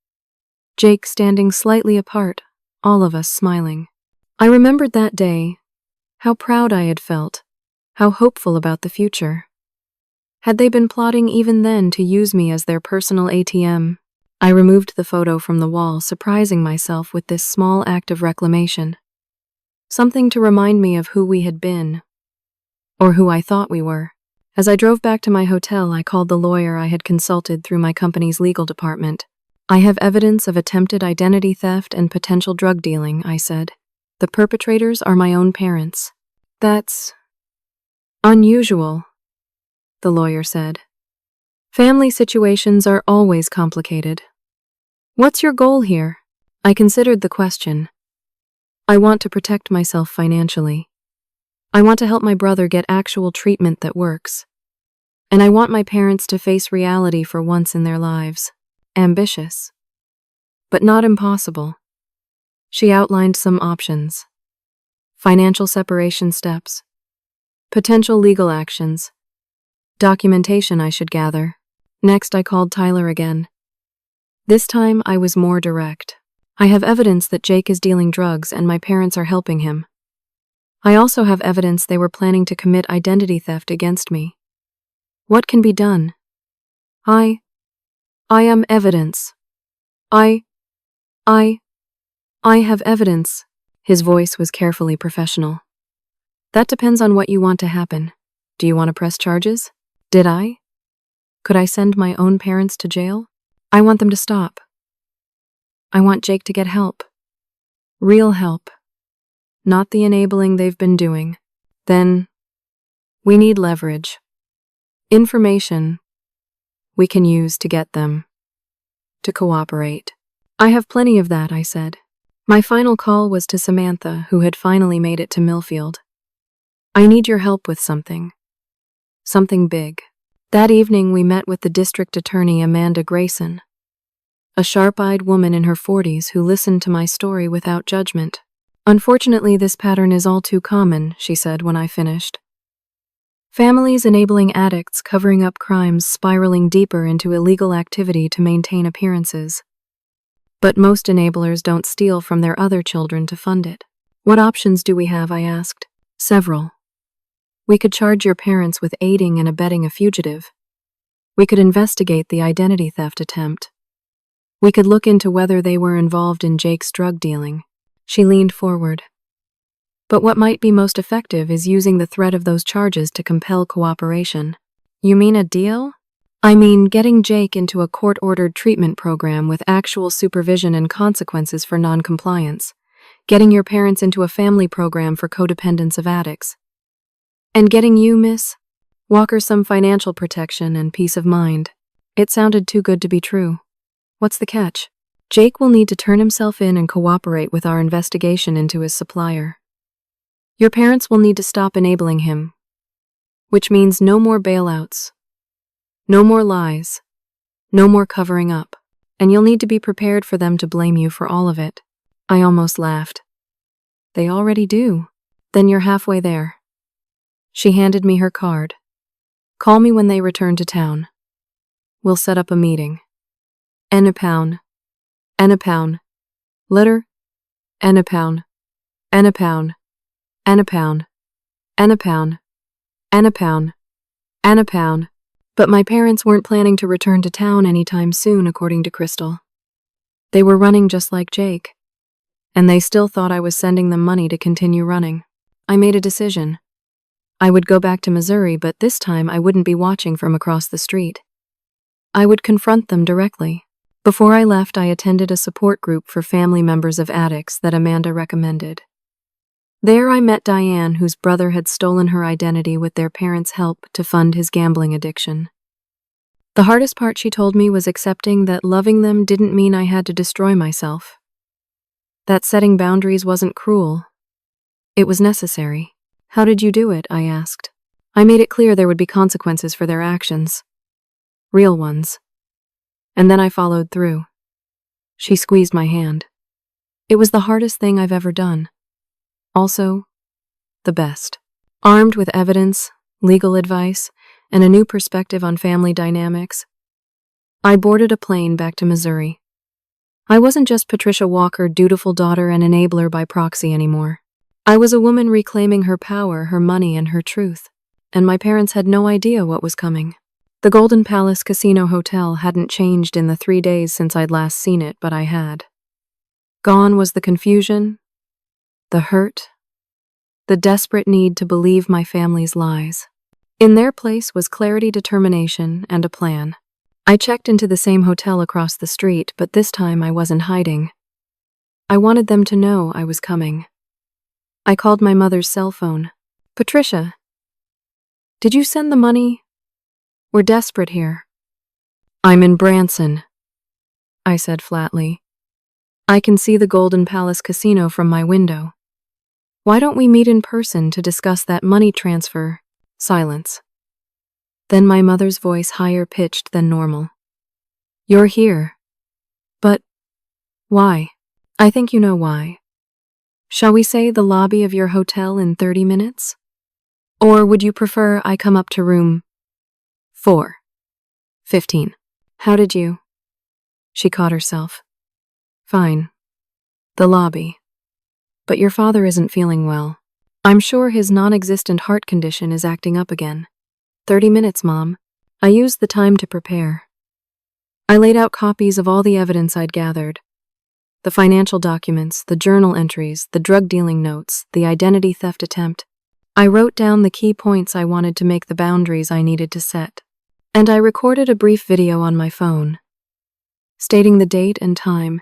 Jake standing slightly apart, all of us smiling. I remembered that day, how proud I had felt, how hopeful about the future. Had they been plotting even then to use me as their personal ATM? I removed the photo from the wall, surprising myself with this small act of reclamation. Something to remind me of who we had been, or who I thought we were. As I drove back to my hotel, I called the lawyer I had consulted through my company's legal department. I have evidence of attempted identity theft and potential drug dealing, I said. The perpetrators are my own parents. That's unusual, the lawyer said. Family situations are always complicated. What's your goal here? I considered the question. I want to protect myself financially. I want to help my brother get actual treatment that works. And I want my parents to face reality for once in their lives. Ambitious, but not impossible. She outlined some options. Financial separation steps. Potential legal actions. Documentation I should gather. Next, I called Tyler again. This time, I was more direct. I have evidence that Jake is dealing drugs and my parents are helping him. I also have evidence they were planning to commit identity theft against me. What can be done? I am evidence. I have evidence. His voice was carefully professional. That depends on what you want to happen. Do you want to press charges? Did I? Could I send my own parents to jail? I want them to stop. I want Jake to get help. Real help. Not the enabling they've been doing. Then, we need leverage. Information we can use to get them to cooperate. I have plenty of that, I said. My final call was to Samantha, who had finally made it to Millfield. I need your help with something. Something big. That evening we met with the district attorney, Amanda Grayson, a sharp-eyed woman in her 40s who listened to my story without judgment. Unfortunately, this pattern is all too common, she said when I finished. Families enabling addicts, covering up crimes, spiraling deeper into illegal activity to maintain appearances. But most enablers don't steal from their other children to fund it. What options do we have? I asked. Several. We could charge your parents with aiding and abetting a fugitive. We could investigate the identity theft attempt. We could look into whether they were involved in Jake's drug dealing. She leaned forward. But what might be most effective is using the threat of those charges to compel cooperation. You mean a deal? I mean getting Jake into a court-ordered treatment program with actual supervision and consequences for non-compliance. Getting your parents into a family program for codependence of addicts. And getting you, Miss Walker, some financial protection and peace of mind. It sounded too good to be true. What's the catch? Jake will need to turn himself in and cooperate with our investigation into his supplier. Your parents will need to stop enabling him, which means no more bailouts, no more lies, no more covering up, and you'll need to be prepared for them to blame you for all of it. I almost laughed. They already do. Then you're halfway there. She handed me her card. Call me when they return to town. We'll set up a meeting. £1. £1. Letter. £1. £1. £1. £1. £1. £1. But my parents weren't planning to return to town anytime soon, according to Crystal. They were running just like Jake, and they still thought I was sending them money to continue running. I made a decision. I would go back to Missouri, but this time I wouldn't be watching from across the street. I would confront them directly. Before I left, I attended a support group for family members of addicts that Amanda recommended. There I met Diane, whose brother had stolen her identity with their parents' help to fund his gambling addiction. The hardest part, she told me, was accepting that loving them didn't mean I had to destroy myself. That setting boundaries wasn't cruel. It was necessary. How did you do it? I asked. I made it clear there would be consequences for their actions. Real ones. And then I followed through. She squeezed my hand. It was the hardest thing I've ever done. Also, the best. Armed with evidence, legal advice, and a new perspective on family dynamics, I boarded a plane back to Missouri. I wasn't just Patricia Walker, dutiful daughter and enabler by proxy anymore. I was a woman reclaiming her power, her money, and her truth. And my parents had no idea what was coming. The Golden Palace Casino Hotel hadn't changed in the 3 days since I'd last seen it, but I had. Gone was the confusion, the hurt, the desperate need to believe my family's lies. In their place was clarity, determination, and a plan. I checked into the same hotel across the street, but this time I wasn't hiding. I wanted them to know I was coming. I called my mother's cell phone. Patricia, did you send the money? We're desperate here. I'm in Branson, I said flatly. I can see the Golden Palace Casino from my window. Why don't we meet in person to discuss that money transfer? Silence. Then my mother's voice, higher pitched than normal. You're here. But why? I think you know why. Shall we say the lobby of your hotel in 30 minutes? Or would you prefer I come up to room 415? How did you? She caught herself. Fine. The lobby. But your father isn't feeling well. I'm sure his non-existent heart condition is acting up again. 30 minutes, Mom. I used the time to prepare. I laid out copies of all the evidence I'd gathered. The financial documents, the journal entries, the drug dealing notes, the identity theft attempt. I wrote down the key points I wanted to make, the boundaries I needed to set. And I recorded a brief video on my phone, stating the date and time,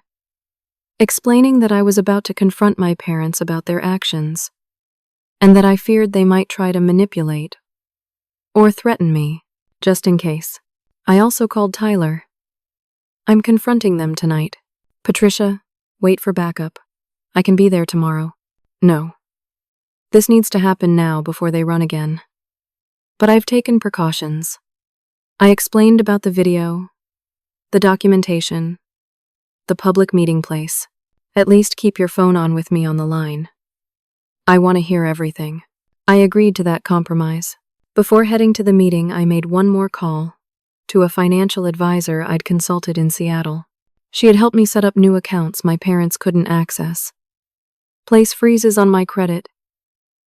explaining that I was about to confront my parents about their actions, and that I feared they might try to manipulate or threaten me, just in case. I also called Tyler. I'm confronting them tonight. Patricia, wait for backup. I can be there tomorrow. No. This needs to happen now before they run again. But I've taken precautions. I explained about the video, the documentation, the public meeting place. At least keep your phone on with me on the line. I want to hear everything. I agreed to that compromise. Before heading to the meeting, I made one more call to a financial advisor I'd consulted in Seattle. She had helped me set up new accounts my parents couldn't access, place freezes on my credit,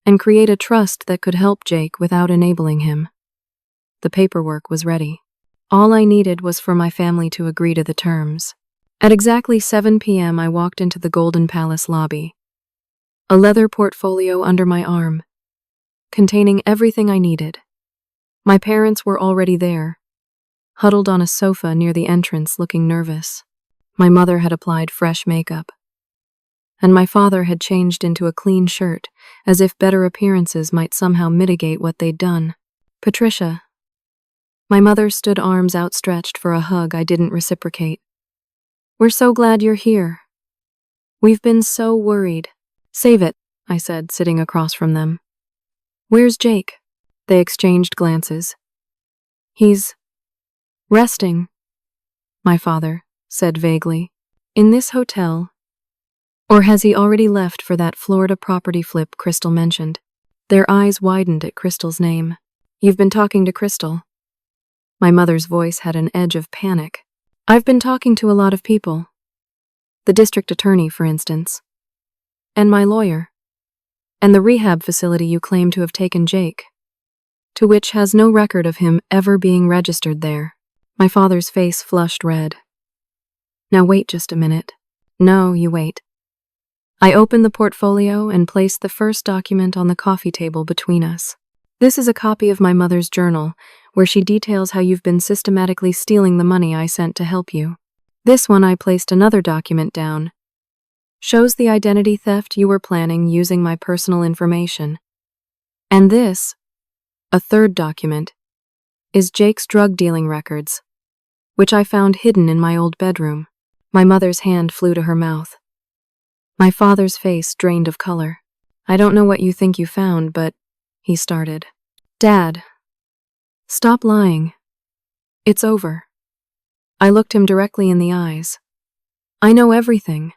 and create a trust that could help Jake without enabling him. The paperwork was ready. All I needed was for my family to agree to the terms. At exactly 7 p.m., I walked into the Golden Palace lobby, a leather portfolio under my arm, containing everything I needed. My parents were already there, huddled on a sofa near the entrance, looking nervous. My mother had applied fresh makeup, and my father had changed into a clean shirt, as if better appearances might somehow mitigate what they'd done. Patricia. My mother stood, arms outstretched for a hug I didn't reciprocate. We're so glad you're here. We've been so worried. Save it, I said, sitting across from them. Where's Jake? They exchanged glances. He's resting, my father said vaguely. In this hotel. Or has he already left for that Florida property flip Crystal mentioned? Their eyes widened at Crystal's name. You've been talking to Crystal? My mother's voice had an edge of panic. I've been talking to a lot of people. The district attorney, for instance. And my lawyer. And the rehab facility you claim to have taken Jake, to which has no record of him ever being registered there. My father's face flushed red. Now wait just a minute. No, you wait. I opened the portfolio and placed the first document on the coffee table between us. This is a copy of my mother's journal, where she details how you've been systematically stealing the money I sent to help you. This one I placed another document down. Shows the identity theft you were planning using my personal information. And this, a third document, is Jake's drug dealing records, which I found hidden in my old bedroom. My mother's hand flew to her mouth. My father's face drained of color. I don't know what you think you found, but, he started. Dad, stop lying. It's over. I looked him directly in the eyes. I know everything.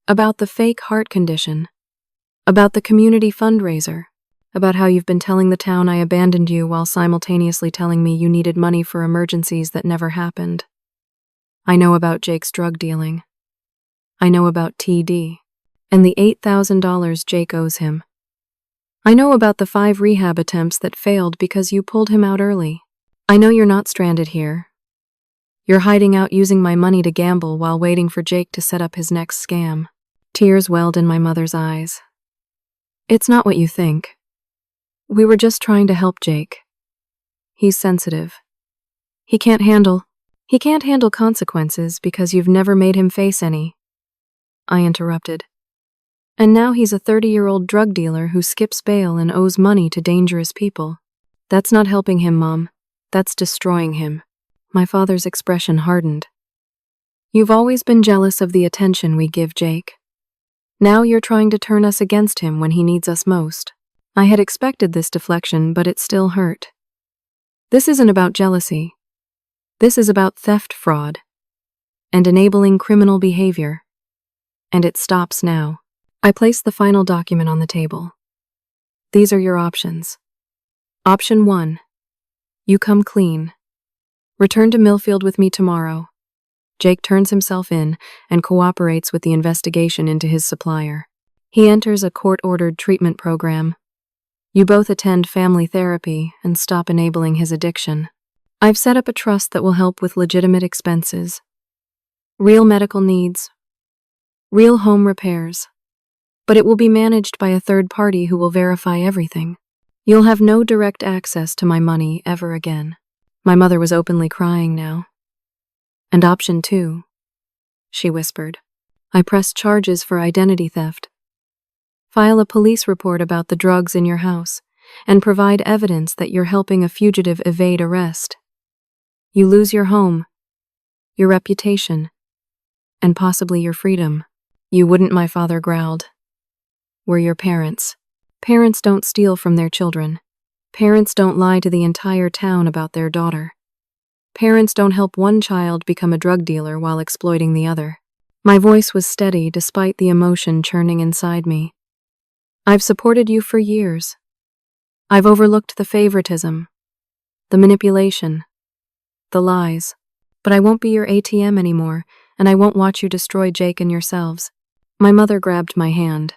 About the fake heart condition. About the community fundraiser. About how you've been telling the town I abandoned you while simultaneously telling me you needed money for emergencies that never happened. I know about Jake's drug dealing. I know about TD and the $8,000 Jake owes him. I know about the 5 rehab attempts that failed because you pulled him out early. I know you're not stranded here. You're hiding out using my money to gamble while waiting for Jake to set up his next scam. Tears welled in my mother's eyes. It's not what you think. We were just trying to help Jake. He's sensitive. He can't handle consequences because you've never made him face any. I interrupted. And now he's a 30-year-old drug dealer who skips bail and owes money to dangerous people. That's not helping him, Mom. That's destroying him. My father's expression hardened. You've always been jealous of the attention we give Jake. Now you're trying to turn us against him when he needs us most. I had expected this deflection, but it still hurt. This isn't about jealousy. This is about theft, fraud, and enabling criminal behavior. And it stops now. I placed the final document on the table. These are your options. Option 1. You come clean. Return to Millfield with me tomorrow. Jake turns himself in and cooperates with the investigation into his supplier. He enters a court-ordered treatment program. You both attend family therapy and stop enabling his addiction. I've set up a trust that will help with legitimate expenses. Real medical needs. Real home repairs. But it will be managed by a third party who will verify everything. You'll have no direct access to my money ever again. My mother was openly crying now. And option 2, she whispered. I press charges for identity theft. File a police report about the drugs in your house and provide evidence that you're helping a fugitive evade arrest. You lose your home, your reputation, and possibly your freedom. You wouldn't, my father growled. We're your parents. Parents don't steal from their children. Parents don't lie to the entire town about their daughter. Parents don't help one child become a drug dealer while exploiting the other. My voice was steady despite the emotion churning inside me. I've supported you for years. I've overlooked the favoritism, the manipulation, the lies. But I won't be your ATM anymore, and I won't watch you destroy Jake and yourselves. My mother grabbed my hand.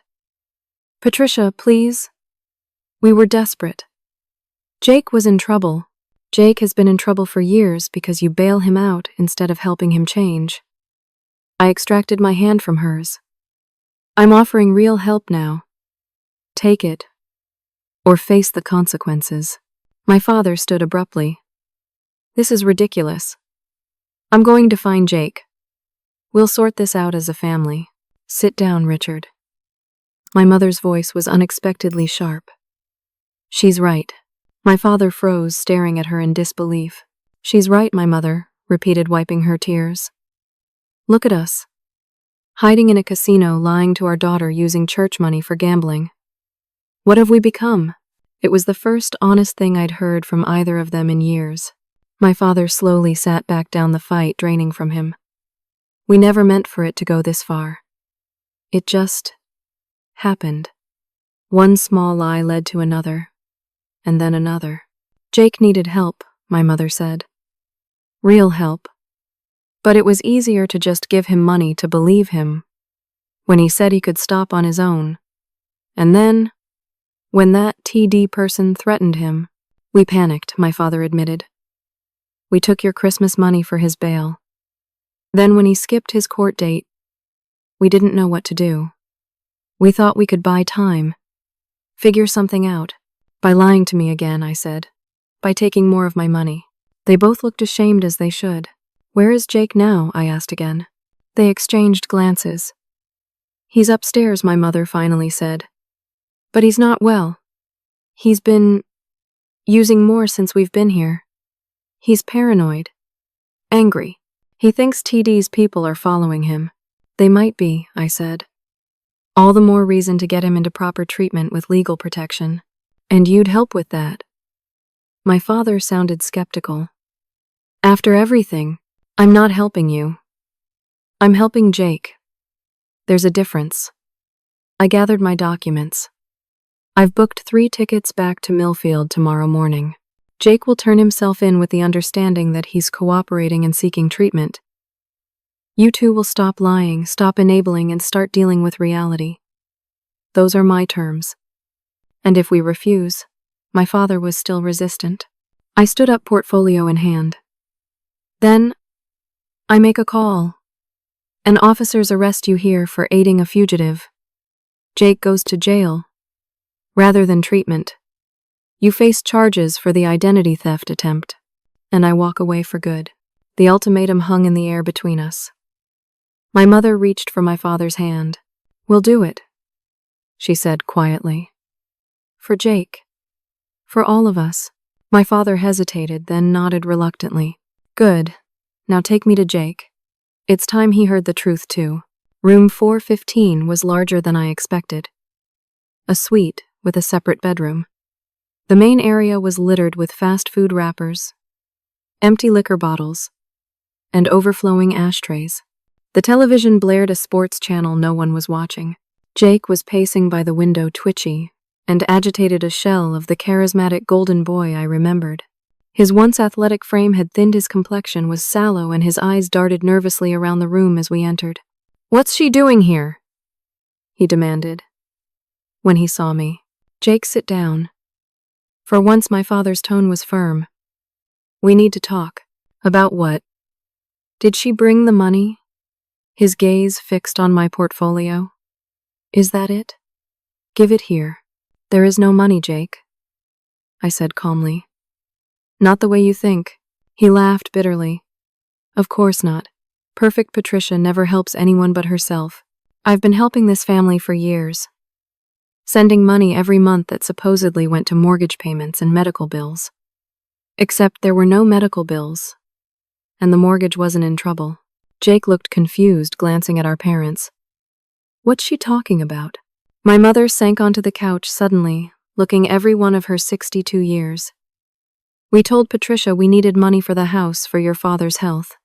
Patricia, please. We were desperate. Jake was in trouble. Jake has been in trouble for years because you bail him out instead of helping him change. I extracted my hand from hers. I'm offering real help now. Take it, or face the consequences. My father stood abruptly. This is ridiculous. I'm going to find Jake. We'll sort this out as a family. Sit down, Richard. My mother's voice was unexpectedly sharp. She's right. My father froze, staring at her in disbelief. She's right, my mother repeated, wiping her tears. Look at us. Hiding in a casino, lying to our daughter, using church money for gambling. What have we become? It was the first honest thing I'd heard from either of them in years. My father slowly sat back down, the fight draining from him. We never meant for it to go this far. It just happened. One small lie led to another, and then another. Jake needed help, my mother said. Real help. But it was easier to just give him money to believe him when he said he could stop on his own. And then, when that TD person threatened him, we panicked, my father admitted. We took your Christmas money for his bail. Then when he skipped his court date, we didn't know what to do. We thought we could buy time, figure something out. By lying to me again, I said. By taking more of my money. They both looked ashamed, as they should. Where is Jake now? I asked again. They exchanged glances. He's upstairs, my mother finally said. But he's not well. He's been using more since we've been here. He's paranoid. Angry. He thinks TD's people are following him. They might be, I said. All the more reason to get him into proper treatment with legal protection. And you'd help with that. My father sounded skeptical. After everything, I'm not helping you. I'm helping Jake. There's a difference. I gathered my documents. I've booked 3 tickets back to Millfield tomorrow morning. Jake will turn himself in with the understanding that he's cooperating and seeking treatment. You two will stop lying, stop enabling, and start dealing with reality. Those are my terms. And if we refuse, my father was still resistant. I stood up, portfolio in hand. Then, I make a call. And officers arrest you here for aiding a fugitive. Jake goes to jail. Rather than treatment. You face charges for the identity theft attempt. And I walk away for good. The ultimatum hung in the air between us. My mother reached for my father's hand. We'll do it, she said quietly. For Jake. For all of us. My father hesitated, then nodded reluctantly. Good. Now take me to Jake. It's time he heard the truth too. Room 415 was larger than I expected. A suite with a separate bedroom. The main area was littered with fast food wrappers, empty liquor bottles, and overflowing ashtrays. The television blared a sports channel no one was watching. Jake was pacing by the window, twitchy, and agitated, a shell of the charismatic golden boy I remembered. His once athletic frame had thinned, his complexion was sallow, and his eyes darted nervously around the room as we entered. "What's she doing here?" he demanded. When he saw me. "Jake, sit down." For once my father's tone was firm. "We need to talk." "About what?" "Did she bring the money?" His gaze fixed on my portfolio. "Is that it?" "Give it here." "There is no money, Jake," I said calmly. "Not the way you think." He laughed bitterly. "Of course not. Perfect Patricia never helps anyone but herself. I've been helping this family for years. Sending money every month that supposedly went to mortgage payments and medical bills. Except there were no medical bills, and the mortgage wasn't in trouble." Jake looked confused, glancing at our parents. "What's she talking about?" My mother sank onto the couch suddenly, looking every one of her 62 years. "We told Patricia we needed money for the house for your father's health.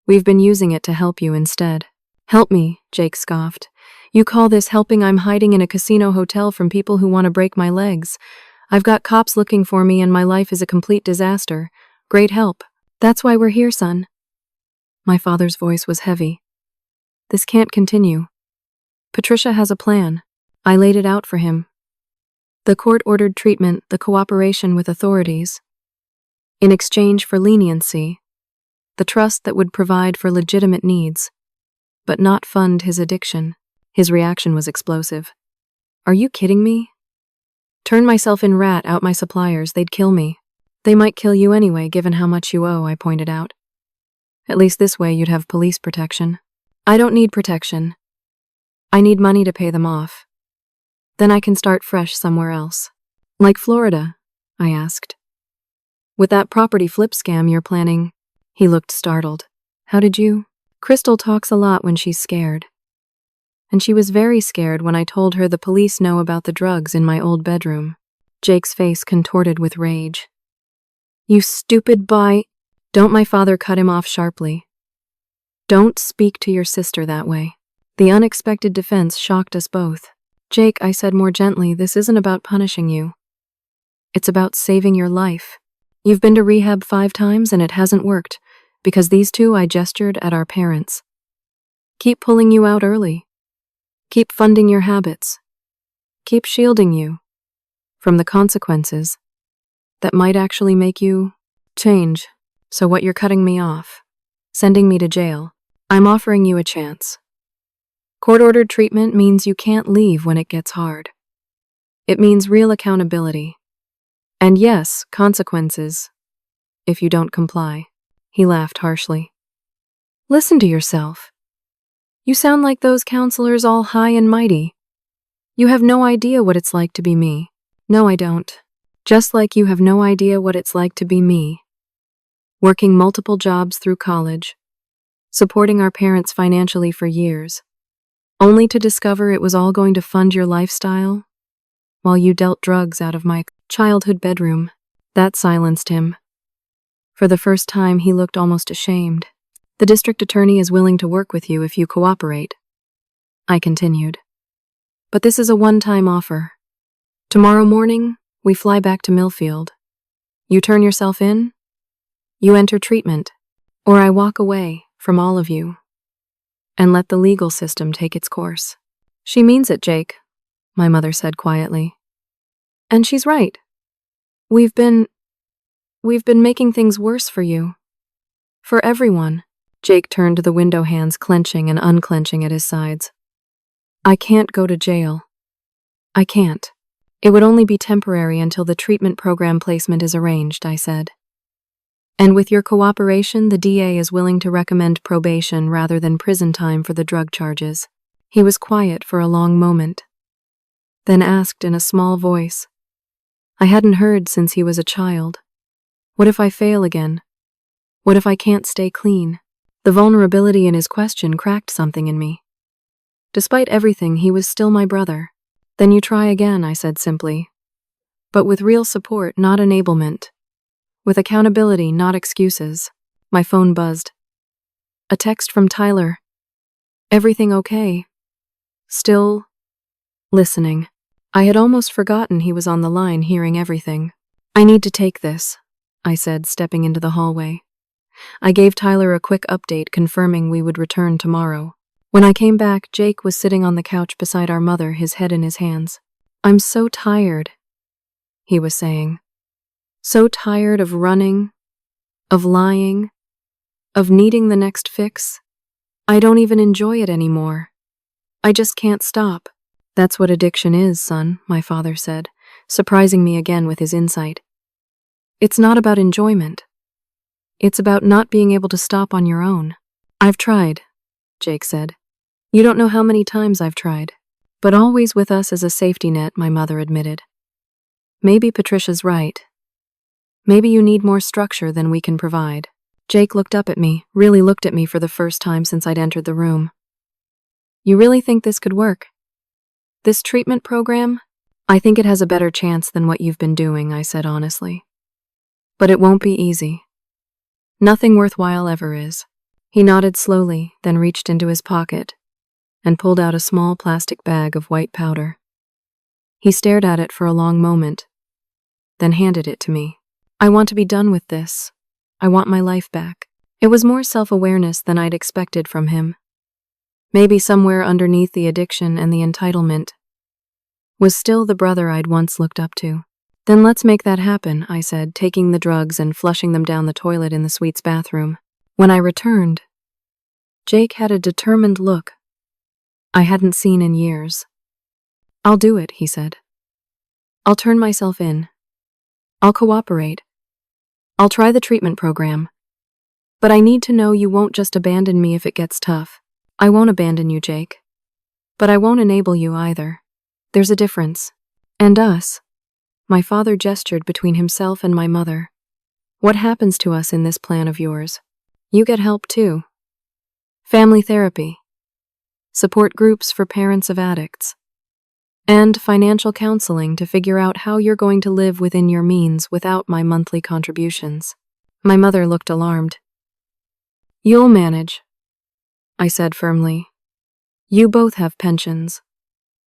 We've been using it to help you instead." "Help me," Jake scoffed. "You call this helping? I'm hiding in a casino hotel from people who want to break my legs. I've got cops looking for me, and my life is a complete disaster. Great help. That's why we're here, son." My father's voice was heavy. "This can't continue. Patricia has a plan. I laid it out for him. The court-ordered treatment, the cooperation with authorities. In exchange for leniency, the trust that would provide for legitimate needs, but not fund his addiction." His reaction was explosive. "Are you kidding me? Turn myself in, rat out my suppliers, they'd kill me." "They might kill you anyway, given how much you owe," I pointed out. "At least this way you'd have police protection." "I don't need protection. I need money to pay them off. Then I can start fresh somewhere else." "Like Florida?" I asked. "With that property flip scam you're planning?" He looked startled. "How did you?" "Crystal talks a lot when she's scared. And she was very scared when I told her the police know about the drugs in my old bedroom." Jake's face contorted with rage. "You stupid boy!" "Don't," my father cut him off sharply. "Don't speak to your sister that way." The unexpected defense shocked us both. "Jake," I said more gently, "this isn't about punishing you. It's about saving your life. You've been to rehab 5 times and it hasn't worked, because these two," I gestured at our parents, "keep pulling you out early. Keep funding your habits. Keep shielding you from the consequences that might actually make you change. So what, you're cutting me off, sending me to jail? I'm offering you a chance. Court-ordered treatment means you can't leave when it gets hard. It means real accountability. And yes, consequences if you don't comply." He laughed harshly. Listen to yourself. You sound like those counselors all high and mighty. You have no idea what it's like to be me. No, I don't. Just like you have no idea what it's like to be me. Working multiple jobs through college, supporting our parents financially for years, only to discover it was all going to fund your lifestyle while you dealt drugs out of my childhood bedroom. That silenced him. For the first time, he looked almost ashamed. The district attorney is willing to work with you if you cooperate, I continued. But this is a one-time offer. Tomorrow morning, we fly back to Millfield. You turn yourself in, you enter treatment, or I walk away from all of you and let the legal system take its course. She means it, Jake, my mother said quietly. And she's right. We've been making things worse for you. For everyone. Jake turned to the window, hands clenching and unclenching at his sides. I can't go to jail. I can't. It would only be temporary until the treatment program placement is arranged, I said. And with your cooperation, the DA is willing to recommend probation rather than prison time for the drug charges. He was quiet for a long moment, then asked in a small voice. I hadn't heard since he was a child. What if I fail again? What if I can't stay clean? The vulnerability in his question cracked something in me. Despite everything, he was still my brother. Then you try again, I said simply. But with real support, not enablement. With accountability, not excuses. My phone buzzed. A text from Tyler. Everything okay? Still listening. I had almost forgotten he was on the line, hearing everything. I need to take this, I said, stepping into the hallway. I gave Tyler a quick update, confirming we would return tomorrow. When I came back, Jake was sitting on the couch beside our mother, his head in his hands. I'm so tired, he was saying. So tired of running, of lying, of needing the next fix. I don't even enjoy it anymore. I just can't stop. That's what addiction is, son, my father said, surprising me again with his insight. It's not about enjoyment. It's about not being able to stop on your own. I've tried, Jake said. You don't know how many times I've tried. But always with us as a safety net, my mother admitted. Maybe Patricia's right. Maybe you need more structure than we can provide. Jake looked up at me, really looked at me for the first time since I'd entered the room. You really think this could work? This treatment program? I think it has a better chance than what you've been doing, I said honestly. But it won't be easy. Nothing worthwhile ever is. He nodded slowly, then reached into his pocket and pulled out a small plastic bag of white powder. He stared at it for a long moment, then handed it to me. I want to be done with this. I want my life back. It was more self-awareness than I'd expected from him. Maybe somewhere underneath the addiction and the entitlement was still the brother I'd once looked up to. Then let's make that happen, I said, taking the drugs and flushing them down the toilet in the suite's bathroom. When I returned, Jake had a determined look I hadn't seen in years. I'll do it, he said. I'll turn myself in. I'll cooperate. I'll try the treatment program. But I need to know you won't just abandon me if it gets tough. I won't abandon you, Jake. But I won't enable you either. There's a difference. And us. My father gestured between himself and my mother. What happens to us in this plan of yours? You get help too. Family therapy. Support groups for parents of addicts. And financial counseling to figure out how you're going to live within your means without my monthly contributions. My mother looked alarmed. You'll manage, I said firmly. You both have pensions.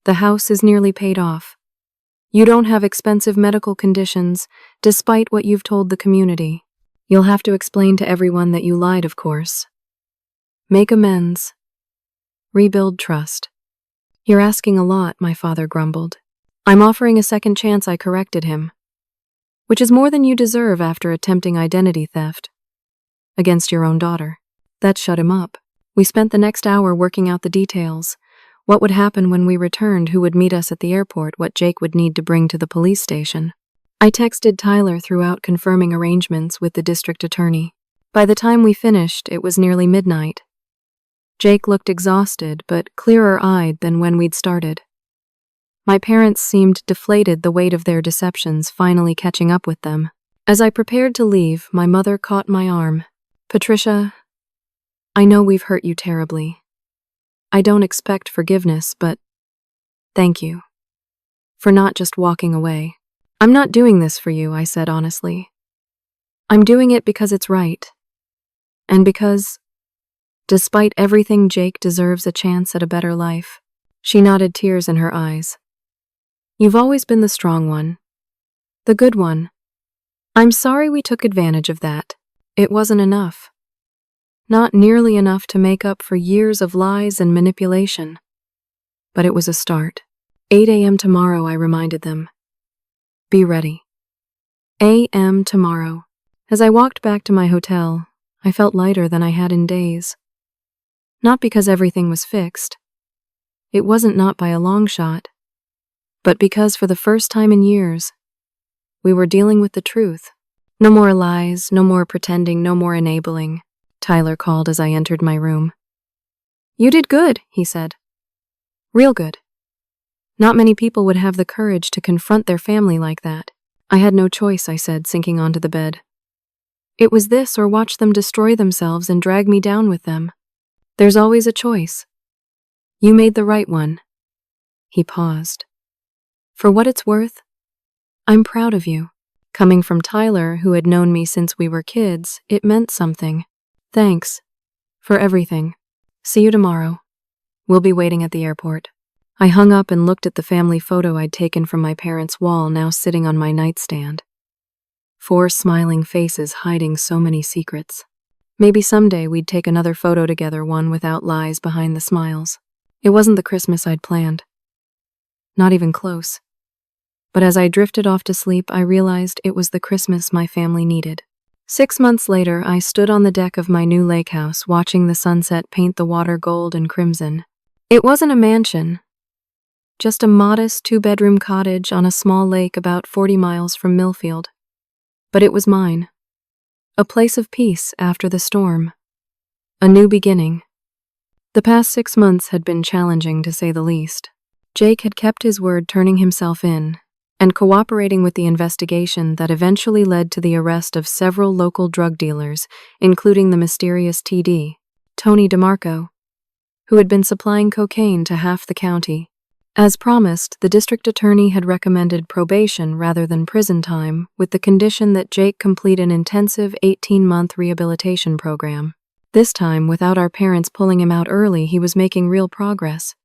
The house is nearly paid off. You don't have expensive medical conditions, despite what you've told the community. You'll have to explain to everyone that you lied, of course. Make amends. Rebuild trust. You're asking a lot, my father grumbled. I'm offering a second chance, I corrected him. Which is more than you deserve after attempting identity theft. Against your own daughter. That shut him up. We spent the next hour working out the details. What would happen when we returned, who would meet us at the airport, what Jake would need to bring to the police station. I texted Tyler throughout, confirming arrangements with the district attorney. By the time we finished, it was nearly midnight. Jake looked exhausted, but clearer-eyed than when we'd started. My parents seemed deflated, the weight of their deceptions finally catching up with them. As I prepared to leave, my mother caught my arm. "Patricia, I know we've hurt you terribly. I don't expect forgiveness, but thank you for not just walking away." "I'm not doing this for you," I said honestly. "I'm doing it because it's right. And because, despite everything, Jake deserves a chance at a better life." She nodded, tears in her eyes. "You've always been the strong one. The good one. I'm sorry we took advantage of that. It wasn't enough. Not nearly enough to make up for years of lies and manipulation. But it was a start." 8 a.m. tomorrow, I reminded them. "Be ready. A.m. tomorrow." As I walked back to my hotel, I felt lighter than I had in days. Not because everything was fixed. It wasn't, not by a long shot. But because for the first time in years, we were dealing with the truth. No more lies, no more pretending, no more enabling. Tyler called as I entered my room. "You did good," he said. "Real good." Not many people would have the courage to confront their family like that. "I had no choice," I said, sinking onto the bed. "It was this or watch them destroy themselves and drag me down with them. There's always a choice. You made the right one." He paused. "For what it's worth, I'm proud of you." Coming from Tyler, who had known me since we were kids, it meant something. "Thanks for everything. See you tomorrow. We'll be waiting at the airport." I hung up and looked at the family photo I'd taken from my parents' wall, now sitting on my nightstand. 4 smiling faces hiding so many secrets. Maybe someday we'd take another photo together, one without lies behind the smiles. It wasn't the Christmas I'd planned. Not even close. But as I drifted off to sleep, I realized it was the Christmas my family needed. 6 months later, I stood on the deck of my new lake house, watching the sunset paint the water gold and crimson. It wasn't a mansion. Just a modest 2-bedroom cottage on a small lake about 40 miles from Millfield. But it was mine. A place of peace after the storm. A new beginning. The past 6 months had been challenging, to say the least. Jake had kept his word, turning himself in and cooperating with the investigation that eventually led to the arrest of several local drug dealers, including the mysterious TD, Tony DeMarco, who had been supplying cocaine to half the county. As promised, the district attorney had recommended probation rather than prison time, with the condition that Jake complete an intensive 18-month rehabilitation program. This time, without our parents pulling him out early, he was making real progress.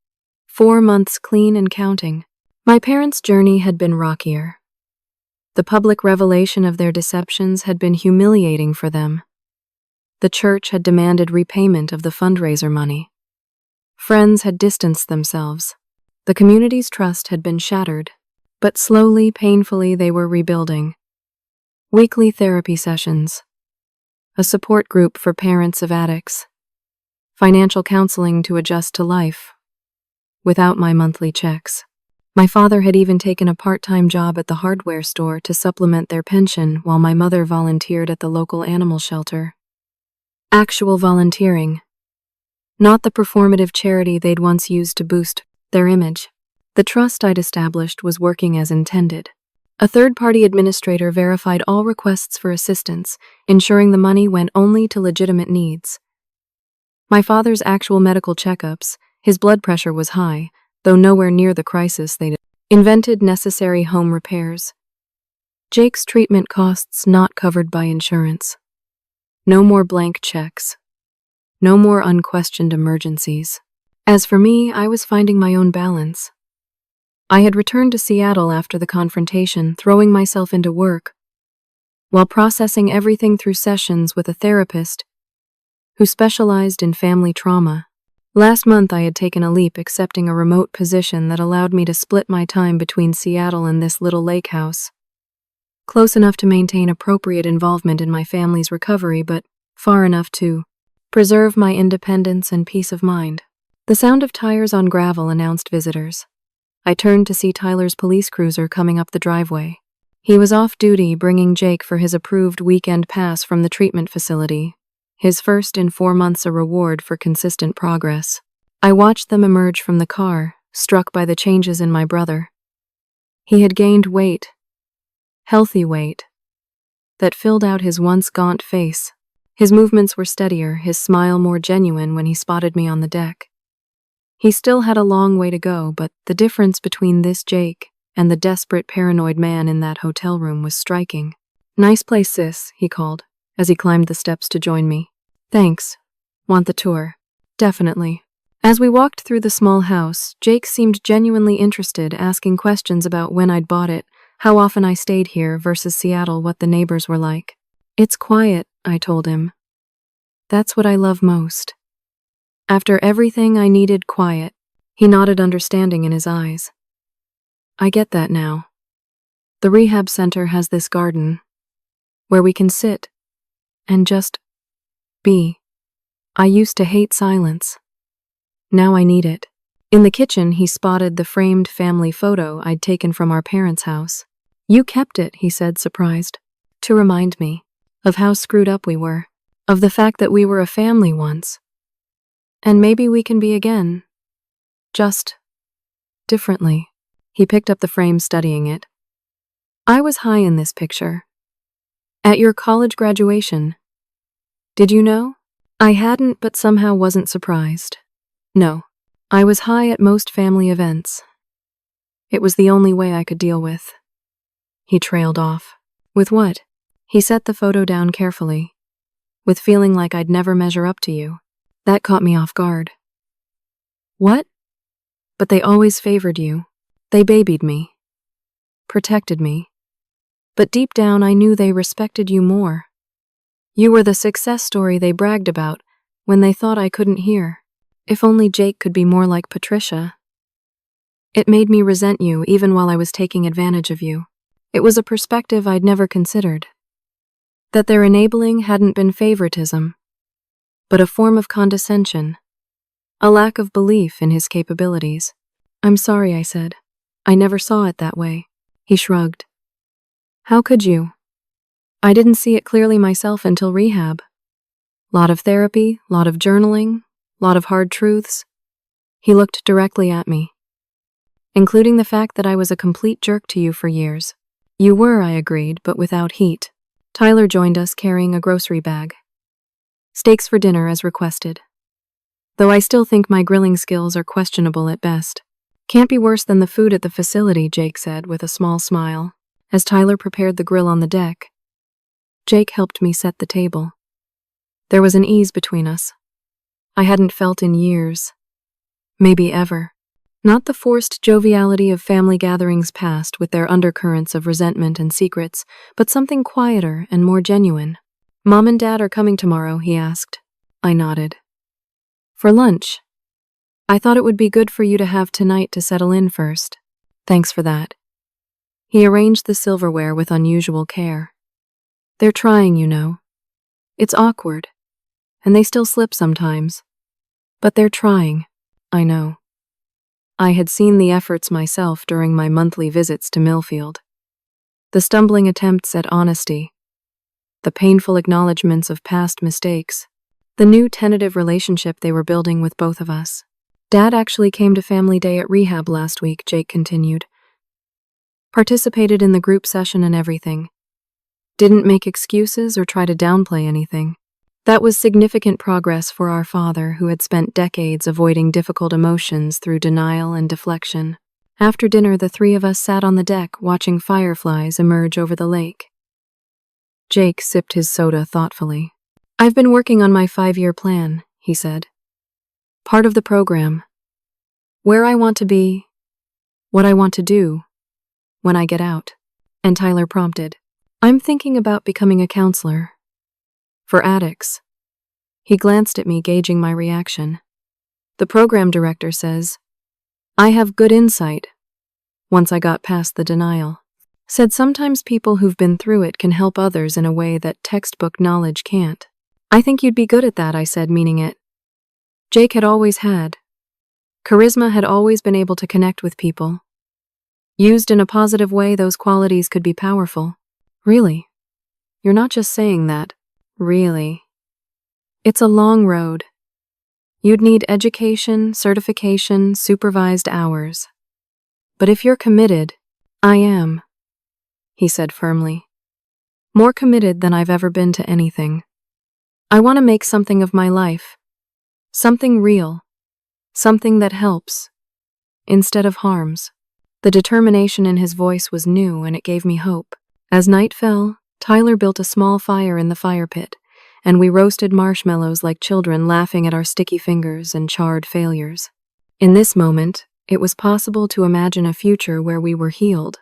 4 months clean and counting. My parents' journey had been rockier. The public revelation of their deceptions had been humiliating for them. The church had demanded repayment of the fundraiser money. Friends had distanced themselves. The community's trust had been shattered, but slowly, painfully, they were rebuilding. Weekly therapy sessions, a support group for parents of addicts, financial counseling to adjust to life without my monthly checks. My father had even taken a part-time job at the hardware store to supplement their pension, while my mother volunteered at the local animal shelter. Actual volunteering, not the performative charity they'd once used to boost their image. The trust I'd established was working as intended. A third-party administrator verified all requests for assistance, ensuring the money went only to legitimate needs. My father's actual medical checkups, his blood pressure was high, though nowhere near the crisis they'd invented. Necessary home repairs. Jake's treatment costs not covered by insurance. No more blank checks. No more unquestioned emergencies. As for me, I was finding my own balance. I had returned to Seattle after the confrontation, throwing myself into work, while processing everything through sessions with a therapist who specialized in family trauma. Last month, I had taken a leap, accepting a remote position that allowed me to split my time between Seattle and this little lake house. Close enough to maintain appropriate involvement in my family's recovery, but far enough to preserve my independence and peace of mind. The sound of tires on gravel announced visitors. I turned to see Tyler's police cruiser coming up the driveway. He was off duty, bringing Jake for his approved weekend pass from the treatment facility, his first in 4 months, a reward for consistent progress. I watched them emerge from the car, struck by the changes in my brother. He had gained weight, healthy weight, that filled out his once gaunt face. His movements were steadier, his smile more genuine when he spotted me on the deck. He still had a long way to go, but the difference between this Jake and the desperate, paranoid man in that hotel room was striking. "Nice place, sis," he called, as he climbed the steps to join me. "Thanks. Want the tour?" "Definitely." As we walked through the small house, Jake seemed genuinely interested, asking questions about when I'd bought it, how often I stayed here versus Seattle, what the neighbors were like. "It's quiet," I told him. "That's what I love most." After everything, I needed quiet. He nodded, understanding in his eyes. "I get that now. The rehab center has this garden where we can sit and just be. I used to hate silence. Now I need it." In the kitchen, he spotted the framed family photo I'd taken from our parents' house. "You kept it," he said, surprised. "To remind me of how screwed up we were, of the fact that we were a family once. And maybe we can be again. Just differently." He picked up the frame, studying it. "I was high in this picture. At your college graduation. Did you know?" I hadn't, but somehow wasn't surprised. No, I was high at most family events. It was the only way I could deal with. He trailed off. "With what?" He set the photo down carefully. "With feeling like I'd never measure up to you." That caught me off guard. "What?" "But they always favored you. They babied me, protected me. But deep down I knew they respected you more. You were the success story they bragged about when they thought I couldn't hear. If only Jake could be more like Patricia. It made me resent you even while I was taking advantage of you. It was a perspective I'd never considered. That their enabling hadn't been favoritism, but a form of condescension, a lack of belief in his capabilities." "I'm sorry," I said. "I never saw it that way." He shrugged. "How could you? I didn't see it clearly myself until rehab. Lot of therapy, lot of journaling, lot of hard truths." He looked directly at me. "Including the fact that I was a complete jerk to you for years." "You were," I agreed, but without heat. Tyler joined us, carrying a grocery bag. "Steaks for dinner, as requested. Though I still think my grilling skills are questionable at best." "Can't be worse than the food at the facility," Jake said with a small smile, as Tyler prepared the grill on the deck. Jake helped me set the table. There was an ease between us I hadn't felt in years, maybe ever. Not the forced joviality of family gatherings past with their undercurrents of resentment and secrets, but something quieter and more genuine. "Mom and Dad are coming tomorrow?" he asked. I nodded. "For lunch? I thought it would be good for you to have tonight to settle in first." "Thanks for that." He arranged the silverware with unusual care. "They're trying, you know. It's awkward, and they still slip sometimes. But they're trying." "I know." I had seen the efforts myself during my monthly visits to Millfield. The stumbling attempts at honesty, the painful acknowledgments of past mistakes, the new tentative relationship they were building with both of us. "Dad actually came to family day at rehab last week," Jake continued. "Participated in the group session and everything. Didn't make excuses or try to downplay anything. That was significant progress for our father, who had spent decades avoiding difficult emotions through denial and deflection." After dinner, the three of us sat on the deck watching fireflies emerge over the lake. Jake sipped his soda thoughtfully. "I've been working on my 5-year plan," he said. "Part of the program. Where I want to be, what I want to do when I get out." And Tyler prompted, "I'm thinking about becoming a counselor. For addicts." He glanced at me, gauging my reaction. "The program director says I have good insight once I got past the denial. Said sometimes people who've been through it can help others in a way that textbook knowledge can't." "I think you'd be good at that," I said, meaning it. Jake had always had charisma, had always been able to connect with people. Used in a positive way, those qualities could be powerful. "Really? You're not just saying that." "Really?" It's a long road. You'd need education, certification, supervised hours. But if you're committed, I am, he said firmly. More committed than I've ever been to anything. I want to make something of my life. Something real. Something that helps, instead of harms. The determination in his voice was new, and it gave me hope. As night fell, Tyler built a small fire in the fire pit, and we roasted marshmallows like children, laughing at our sticky fingers and charred failures. In this moment, it was possible to imagine a future where we were healed.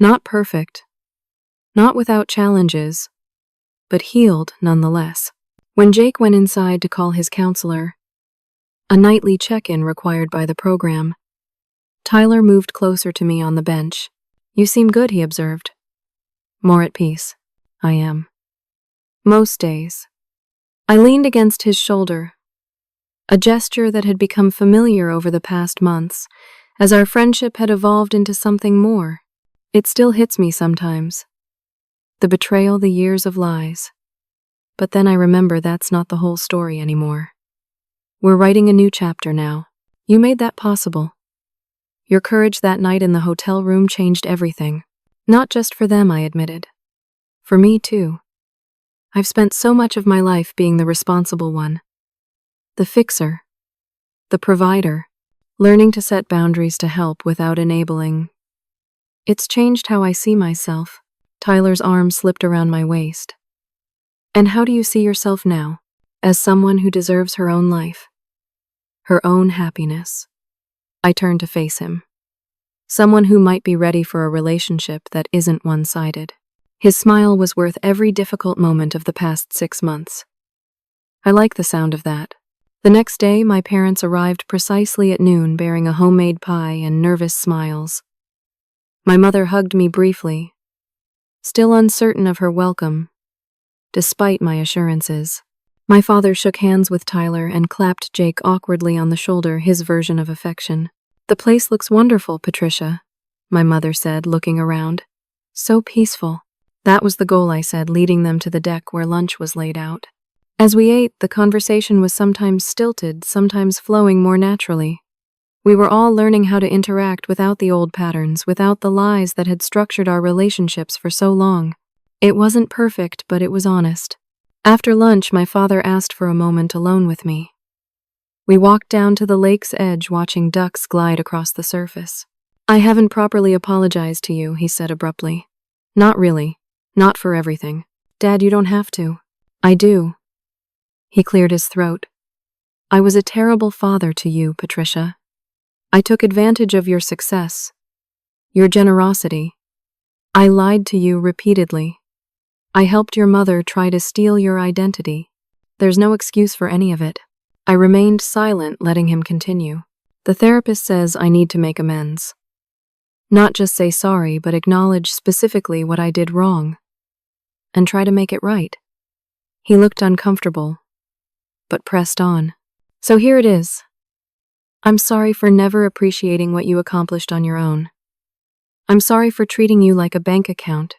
Not perfect, not without challenges, but healed nonetheless. When Jake went inside to call his counselor, a nightly check-in required by the program, Tyler moved closer to me on the bench. You seem good, he observed. More at peace. I am. Most days. I leaned against his shoulder, a gesture that had become familiar over the past months, as our friendship had evolved into something more. It still hits me sometimes. The betrayal, the years of lies. But then I remember that's not the whole story anymore. We're writing a new chapter now. You made that possible. Your courage that night in the hotel room changed everything. Not just for them, I admitted. For me, too. I've spent so much of my life being the responsible one. The fixer. The provider. Learning to set boundaries to help without enabling. It's changed how I see myself. Tyler's arm slipped around my waist. And how do you see yourself now? As someone who deserves her own life. Her own happiness. I turned to face him. Someone who might be ready for a relationship that isn't one-sided. His smile was worth every difficult moment of the past 6 months. I like the sound of that. The next day, my parents arrived precisely at noon, bearing a homemade pie and nervous smiles. My mother hugged me briefly, still uncertain of her welcome, despite my assurances. My father shook hands with Tyler and clapped Jake awkwardly on the shoulder, his version of affection. The place looks wonderful, Patricia, my mother said, looking around. So peaceful. That was the goal, I said, leading them to the deck where lunch was laid out. As we ate, the conversation was sometimes stilted, sometimes flowing more naturally. We were all learning how to interact without the old patterns, without the lies that had structured our relationships for so long. It wasn't perfect, but it was honest. After lunch, my father asked for a moment alone with me. We walked down to the lake's edge, watching ducks glide across the surface. I haven't properly apologized to you, he said abruptly. Not really. Not for everything. Dad, you don't have to. I do. He cleared his throat. I was a terrible father to you, Patricia. I took advantage of your success, your generosity. I lied to you repeatedly. I helped your mother try to steal your identity. There's no excuse for any of it. I remained silent, letting him continue. The therapist says I need to make amends. Not just say sorry, but acknowledge specifically what I did wrong. And try to make it right. He looked uncomfortable, but pressed on. So here it is. I'm sorry for never appreciating what you accomplished on your own. I'm sorry for treating you like a bank account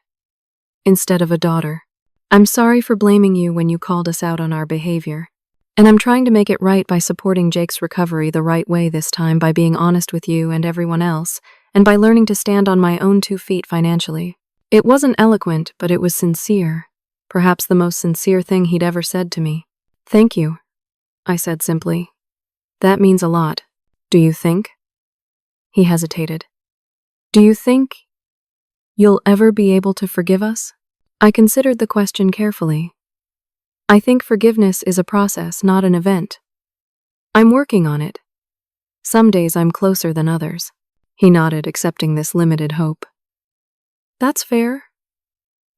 instead of a daughter. I'm sorry for blaming you when you called us out on our behavior. And I'm trying to make it right by supporting Jake's recovery the right way this time, by being honest with you and everyone else, and by learning to stand on my own 2 feet financially. It wasn't eloquent, but it was sincere. Perhaps the most sincere thing he'd ever said to me. Thank you, I said simply. That means a lot. Do you think? He hesitated. Do you think you'll ever be able to forgive us? I considered the question carefully. I think forgiveness is a process, not an event. I'm working on it. Some days I'm closer than others. He nodded, accepting this limited hope. That's fair.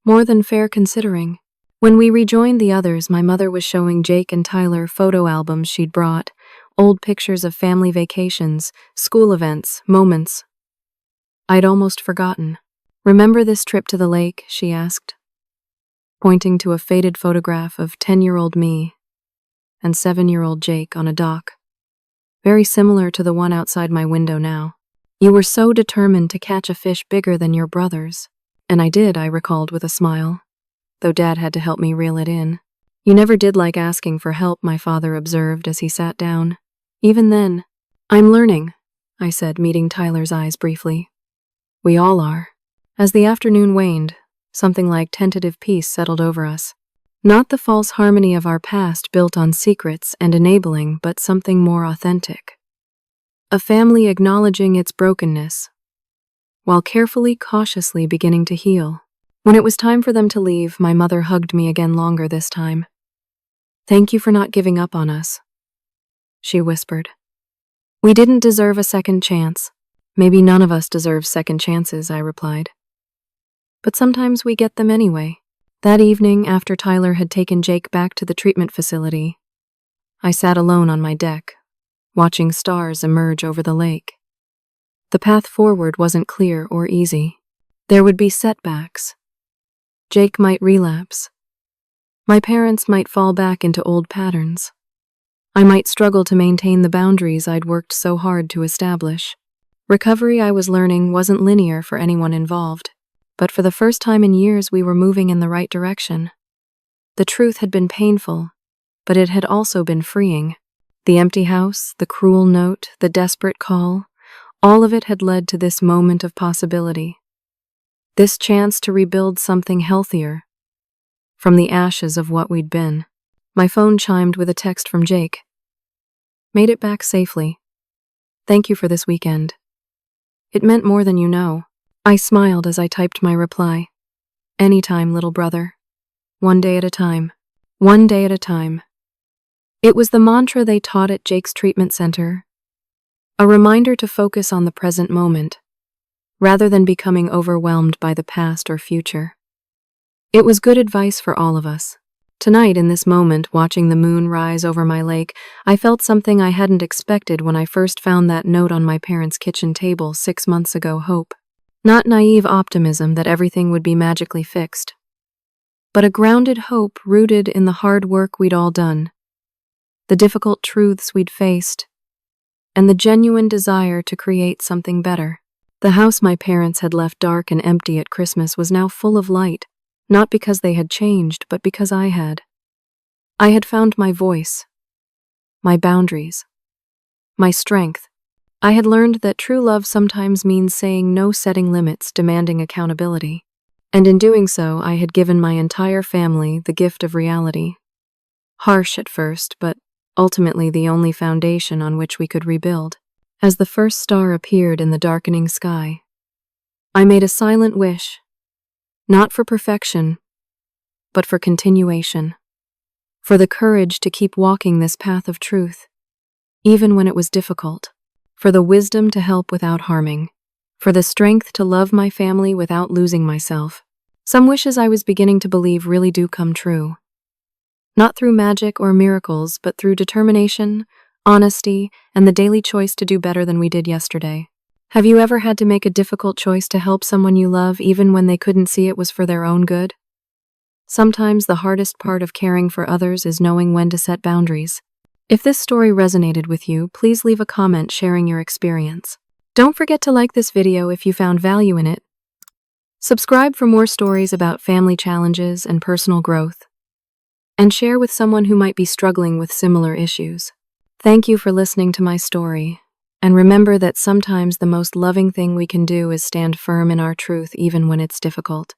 More than fair, considering. When we rejoined the others, my mother was showing Jake and Tyler photo albums she'd brought, old pictures of family vacations, school events, moments I'd almost forgotten. Remember this trip to the lake, she asked, pointing to a faded photograph of 10-year-old me and 7-year-old Jake on a dock, very similar to the one outside my window now. You were so determined to catch a fish bigger than your brothers. And I did, I recalled with a smile, though Dad had to help me reel it in. You never did like asking for help, my father observed as he sat down. Even then, I'm learning, I said, meeting Tyler's eyes briefly. We all are. As the afternoon waned, something like tentative peace settled over us. Not the false harmony of our past built on secrets and enabling, but something more authentic. A family acknowledging its brokenness, while carefully, cautiously beginning to heal. When it was time for them to leave, my mother hugged me again, longer this time. Thank you for not giving up on us, she whispered. We didn't deserve a second chance. Maybe none of us deserve second chances, I replied. But sometimes we get them anyway. That evening, after Tyler had taken Jake back to the treatment facility, I sat alone on my deck, watching stars emerge over the lake. The path forward wasn't clear or easy. There would be setbacks. Jake might relapse. My parents might fall back into old patterns. I might struggle to maintain the boundaries I'd worked so hard to establish. Recovery, I was learning, wasn't linear for anyone involved, but for the first time in years we were moving in the right direction. The truth had been painful, but it had also been freeing. The empty house, the cruel note, the desperate call, all of it had led to this moment of possibility. This chance to rebuild something healthier from the ashes of what we'd been. My phone chimed with a text from Jake. Made it back safely. Thank you for this weekend. It meant more than you know. I smiled as I typed my reply. Anytime, little brother. One day at a time. One day at a time. It was the mantra they taught at Jake's treatment center. A reminder to focus on the present moment, rather than becoming overwhelmed by the past or future. It was good advice for all of us. Tonight, in this moment, watching the moon rise over my lake, I felt something I hadn't expected when I first found that note on my parents' kitchen table 6 months ago: hope. Not naive optimism that everything would be magically fixed, but a grounded hope rooted in the hard work we'd all done, the difficult truths we'd faced, and the genuine desire to create something better. The house my parents had left dark and empty at Christmas was now full of light, not because they had changed, but because I had. I had found my voice, my boundaries, my strength. I had learned that true love sometimes means saying no, setting limits, demanding accountability. And in doing so, I had given my entire family the gift of reality. Harsh at first, but ultimately the only foundation on which we could rebuild. As the first star appeared in the darkening sky, I made a silent wish, not for perfection, but for continuation, for the courage to keep walking this path of truth, even when it was difficult, for the wisdom to help without harming, for the strength to love my family without losing myself. Some wishes I was beginning to believe really do come true. Not through magic or miracles, but through determination, honesty, and the daily choice to do better than we did yesterday. Have you ever had to make a difficult choice to help someone you love even when they couldn't see it was for their own good? Sometimes the hardest part of caring for others is knowing when to set boundaries. If this story resonated with you, please leave a comment sharing your experience. Don't forget to like this video if you found value in it. Subscribe for more stories about family challenges and personal growth, and share with someone who might be struggling with similar issues. Thank you for listening to my story, and remember that sometimes the most loving thing we can do is stand firm in our truth even when it's difficult.